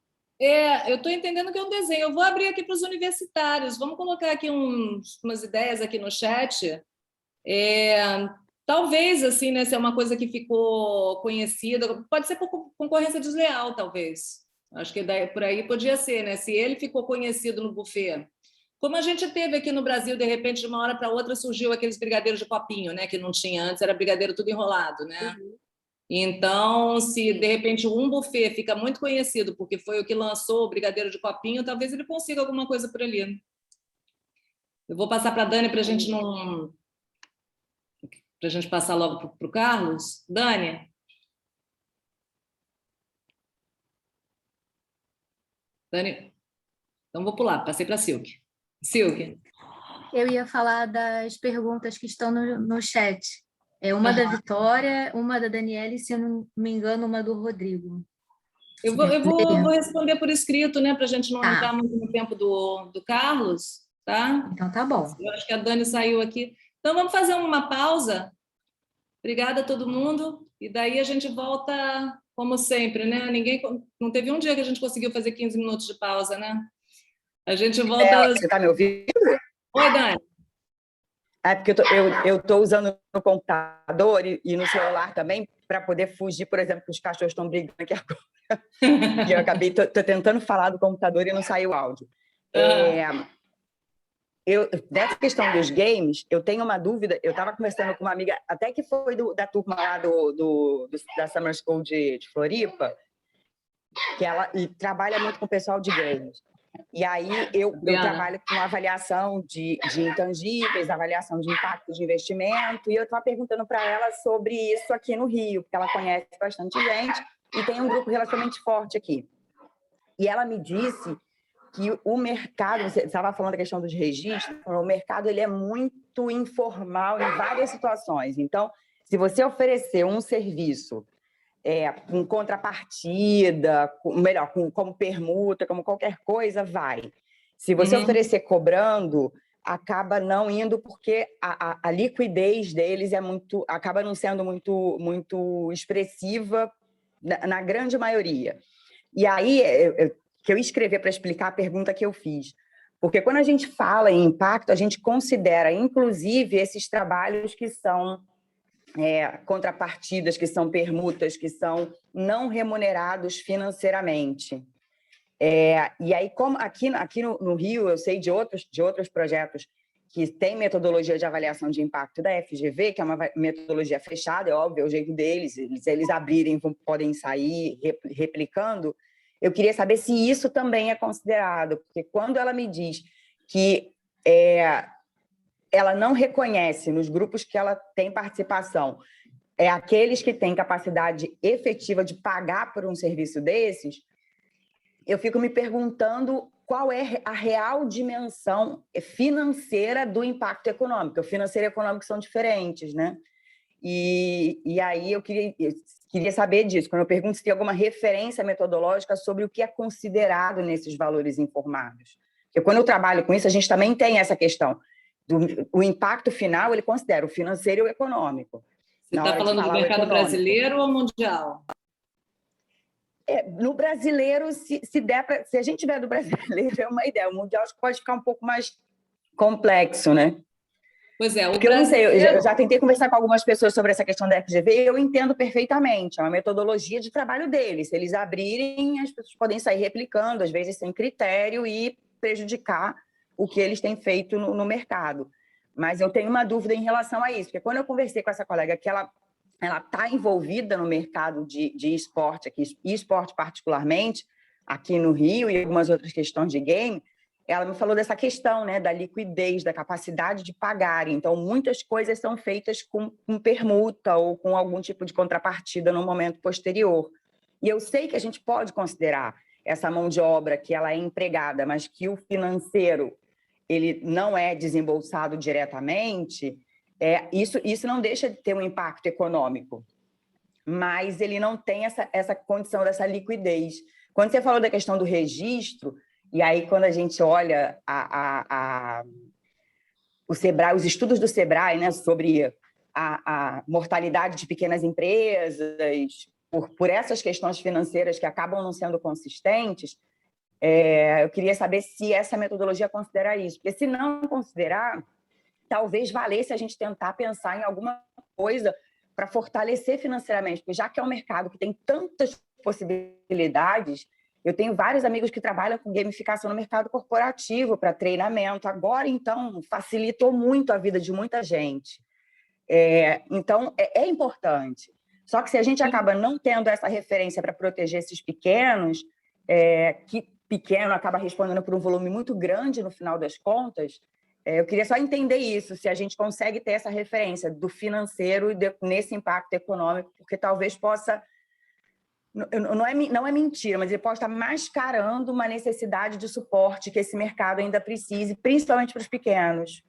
Eu estou entendendo que é um desenho. Eu vou abrir aqui para os universitários. Vamos colocar aqui umas ideias aqui no chat. Talvez, assim, né, se é uma coisa que ficou conhecida, pode ser por concorrência desleal, talvez. Acho que por aí podia ser, né? Se ele ficou conhecido no buffet. Como a gente teve aqui no Brasil, de repente, de uma hora para outra, surgiu aqueles brigadeiros de copinho, né? Que não tinha antes, era brigadeiro tudo enrolado, né? Uhum. Então, se de repente um buffet fica muito conhecido porque foi o que lançou o brigadeiro de copinho, talvez ele consiga alguma coisa por ali. Eu vou passar para a Dani para a gente não... Para a gente passar logo para o Carlos. Dani? Dani? Então, vou pular. Passei para a Silk. Silk? Eu ia falar das perguntas que estão no chat. Uma da Vitória, uma da Daniela e, se eu não me engano, uma do Rodrigo. Eu vou responder por escrito, né? Para a gente não entrar muito no tempo do Carlos, tá? Então, tá bom. Eu acho que a Dani saiu aqui. Então, vamos fazer uma pausa. Obrigada a todo mundo. E daí a gente volta, como sempre, né? Não teve um dia que a gente conseguiu fazer 15 minutos de pausa, né? A gente volta... Você está me ouvindo? Oi, Dani. Porque eu estou usando no computador e no celular também para poder fugir, por exemplo, que os cachorros estão brigando aqui agora. E eu acabei, estou tentando falar do computador e não saiu o áudio. Dessa questão dos games, eu tenho uma dúvida. Eu estava conversando com uma amiga, até que foi da turma lá da Summer School de Floripa, que ela trabalha muito com o pessoal de games. E aí eu trabalho com avaliação de intangíveis, avaliação de impacto de investimento, e eu estava perguntando para ela sobre isso aqui no Rio, porque ela conhece bastante gente e tem um grupo relativamente forte aqui. E ela me disse que o mercado, você estava falando da questão dos registros, o mercado ele é muito informal em várias situações. Então, se você oferecer um serviço com contrapartida, como permuta, como qualquer coisa, vai. Se você oferecer cobrando, acaba não indo porque a liquidez deles acaba não sendo muito expressiva na grande maioria. E aí, que eu escrevi para explicar a pergunta que eu fiz. Porque quando a gente fala em impacto, a gente considera, inclusive, esses trabalhos que são contrapartidas, que são permutas, que são não remunerados financeiramente. E aí, como aqui no Rio, eu sei de outros projetos que têm metodologia de avaliação de impacto da FGV, que é uma metodologia fechada, é óbvio, é o jeito deles, se eles abrirem, podem sair replicando. Eu queria saber se isso também é considerado, porque quando ela me diz que ela não reconhece nos grupos que ela tem participação, aqueles que têm capacidade efetiva de pagar por um serviço desses, eu fico me perguntando qual é a real dimensão financeira do impacto econômico. O financeiro e o econômico são diferentes, né? E aí eu queria saber disso, quando eu pergunto se tem alguma referência metodológica sobre o que é considerado nesses valores informados. Porque quando eu trabalho com isso, a gente também tem essa questão. o impacto final, ele considera o financeiro e o econômico. Você está falando do mercado brasileiro ou mundial? No brasileiro, se a gente tiver do brasileiro, é uma ideia. O mundial acho que pode ficar um pouco mais complexo, né? Pois é, Porque eu não sei, eu já tentei conversar com algumas pessoas sobre essa questão da FGV e eu entendo perfeitamente, é uma metodologia de trabalho deles. Se eles abrirem, as pessoas podem sair replicando, às vezes sem critério, e prejudicar o que eles têm feito no mercado. Mas eu tenho uma dúvida em relação a isso, porque quando eu conversei com essa colega que ela está envolvida no mercado de esporte, aqui, e esporte particularmente, aqui no Rio, e algumas outras questões de game, ela me falou dessa questão, né, da liquidez, da capacidade de pagar. Então, muitas coisas são feitas com permuta ou com algum tipo de contrapartida no momento posterior. E eu sei que a gente pode considerar essa mão de obra que ela é empregada, mas que o financeiro ele não é desembolsado diretamente, isso não deixa de ter um impacto econômico, mas ele não tem essa condição dessa liquidez. Quando você falou da questão do registro, e aí quando a gente olha o Sebrae, os estudos do Sebrae, né, sobre a mortalidade de pequenas empresas, por essas questões financeiras que acabam não sendo consistentes, eu queria saber se essa metodologia considera isso, porque se não considerar, talvez valesse a gente tentar pensar em alguma coisa para fortalecer financeiramente, porque já que é um mercado que tem tantas possibilidades, eu tenho vários amigos que trabalham com gamificação no mercado corporativo para treinamento. Agora, então, facilitou muito a vida de muita gente. Então, é importante. Só que se a gente acaba não tendo essa referência para proteger esses pequenos, que pequeno acaba respondendo por um volume muito grande no final das contas, eu queria só entender isso, se a gente consegue ter essa referência do financeiro nesse impacto econômico, porque talvez possa... Não é mentira, mas ele pode estar mascarando uma necessidade de suporte que esse mercado ainda precise, principalmente para os pequenos.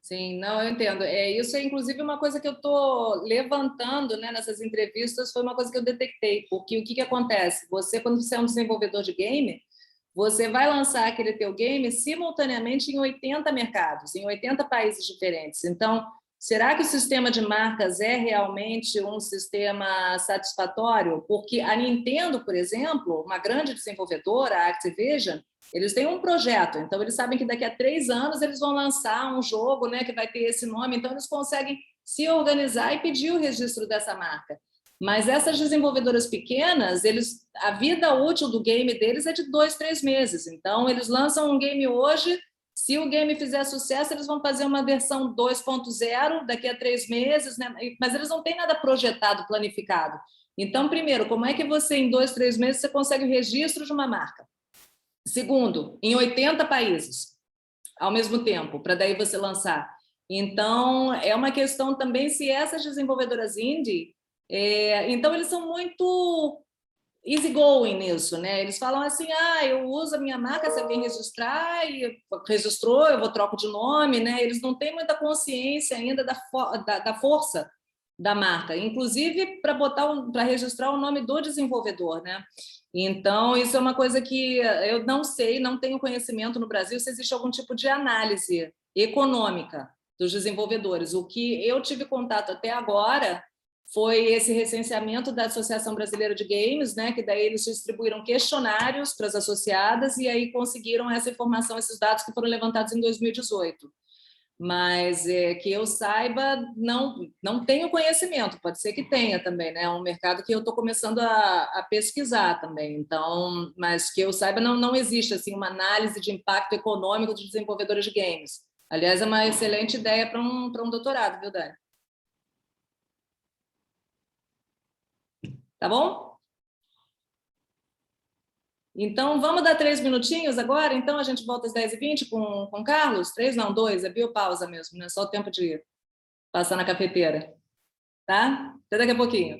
Sim, não, eu entendo. Isso é, inclusive, uma coisa que eu estou levantando, né, nessas entrevistas, foi uma coisa que eu detectei, porque o que acontece? Quando você é um desenvolvedor de game, você vai lançar aquele teu game simultaneamente em 80 mercados, em 80 países diferentes. Então, será que o sistema de marcas é realmente um sistema satisfatório? Porque a Nintendo, por exemplo, uma grande desenvolvedora, a Activision, eles têm um projeto, então eles sabem que daqui a 3 anos eles vão lançar um jogo, né, que vai ter esse nome, então eles conseguem se organizar e pedir o registro dessa marca. Mas essas desenvolvedoras pequenas, a vida útil do game deles é de 2, 3 meses. Então, eles lançam um game hoje, se o game fizer sucesso, eles vão fazer uma versão 2.0 daqui a 3 meses, né? Mas eles não têm nada projetado, planificado. Então, primeiro, como é que você, em 2, 3 meses, você consegue o registro de uma marca? Segundo, em 80 países, ao mesmo tempo, para daí você lançar. Então, é uma questão também se essas desenvolvedoras indie... então, eles são muito easygoing nisso, né? Eles falam assim, eu uso a minha marca, se alguém registrar, e registrou, eu vou troco de nome, né? Eles não têm muita consciência ainda da força da marca, inclusive para registrar o nome do desenvolvedor, né? Então, isso é uma coisa que eu não sei, não tenho conhecimento no Brasil se existe algum tipo de análise econômica dos desenvolvedores. O que eu tive contato até agora foi esse recenseamento da Associação Brasileira de Games, né, que daí eles distribuíram questionários para as associadas e aí conseguiram essa informação, esses dados que foram levantados em 2018. Mas que eu saiba, não tenho conhecimento, pode ser que tenha também, né? É um mercado que eu estou começando a pesquisar também, então, mas que eu saiba, não existe assim, uma análise de impacto econômico dos desenvolvedores de games. Aliás, é uma excelente ideia para um doutorado, viu, Dani? Tá bom? Então, vamos dar 3 minutinhos agora? Então, a gente volta às 10h20 com o Carlos? 3 não, 2, é biopausa mesmo, né? Só o tempo de passar na cafeteira. Tá? Até daqui a pouquinho.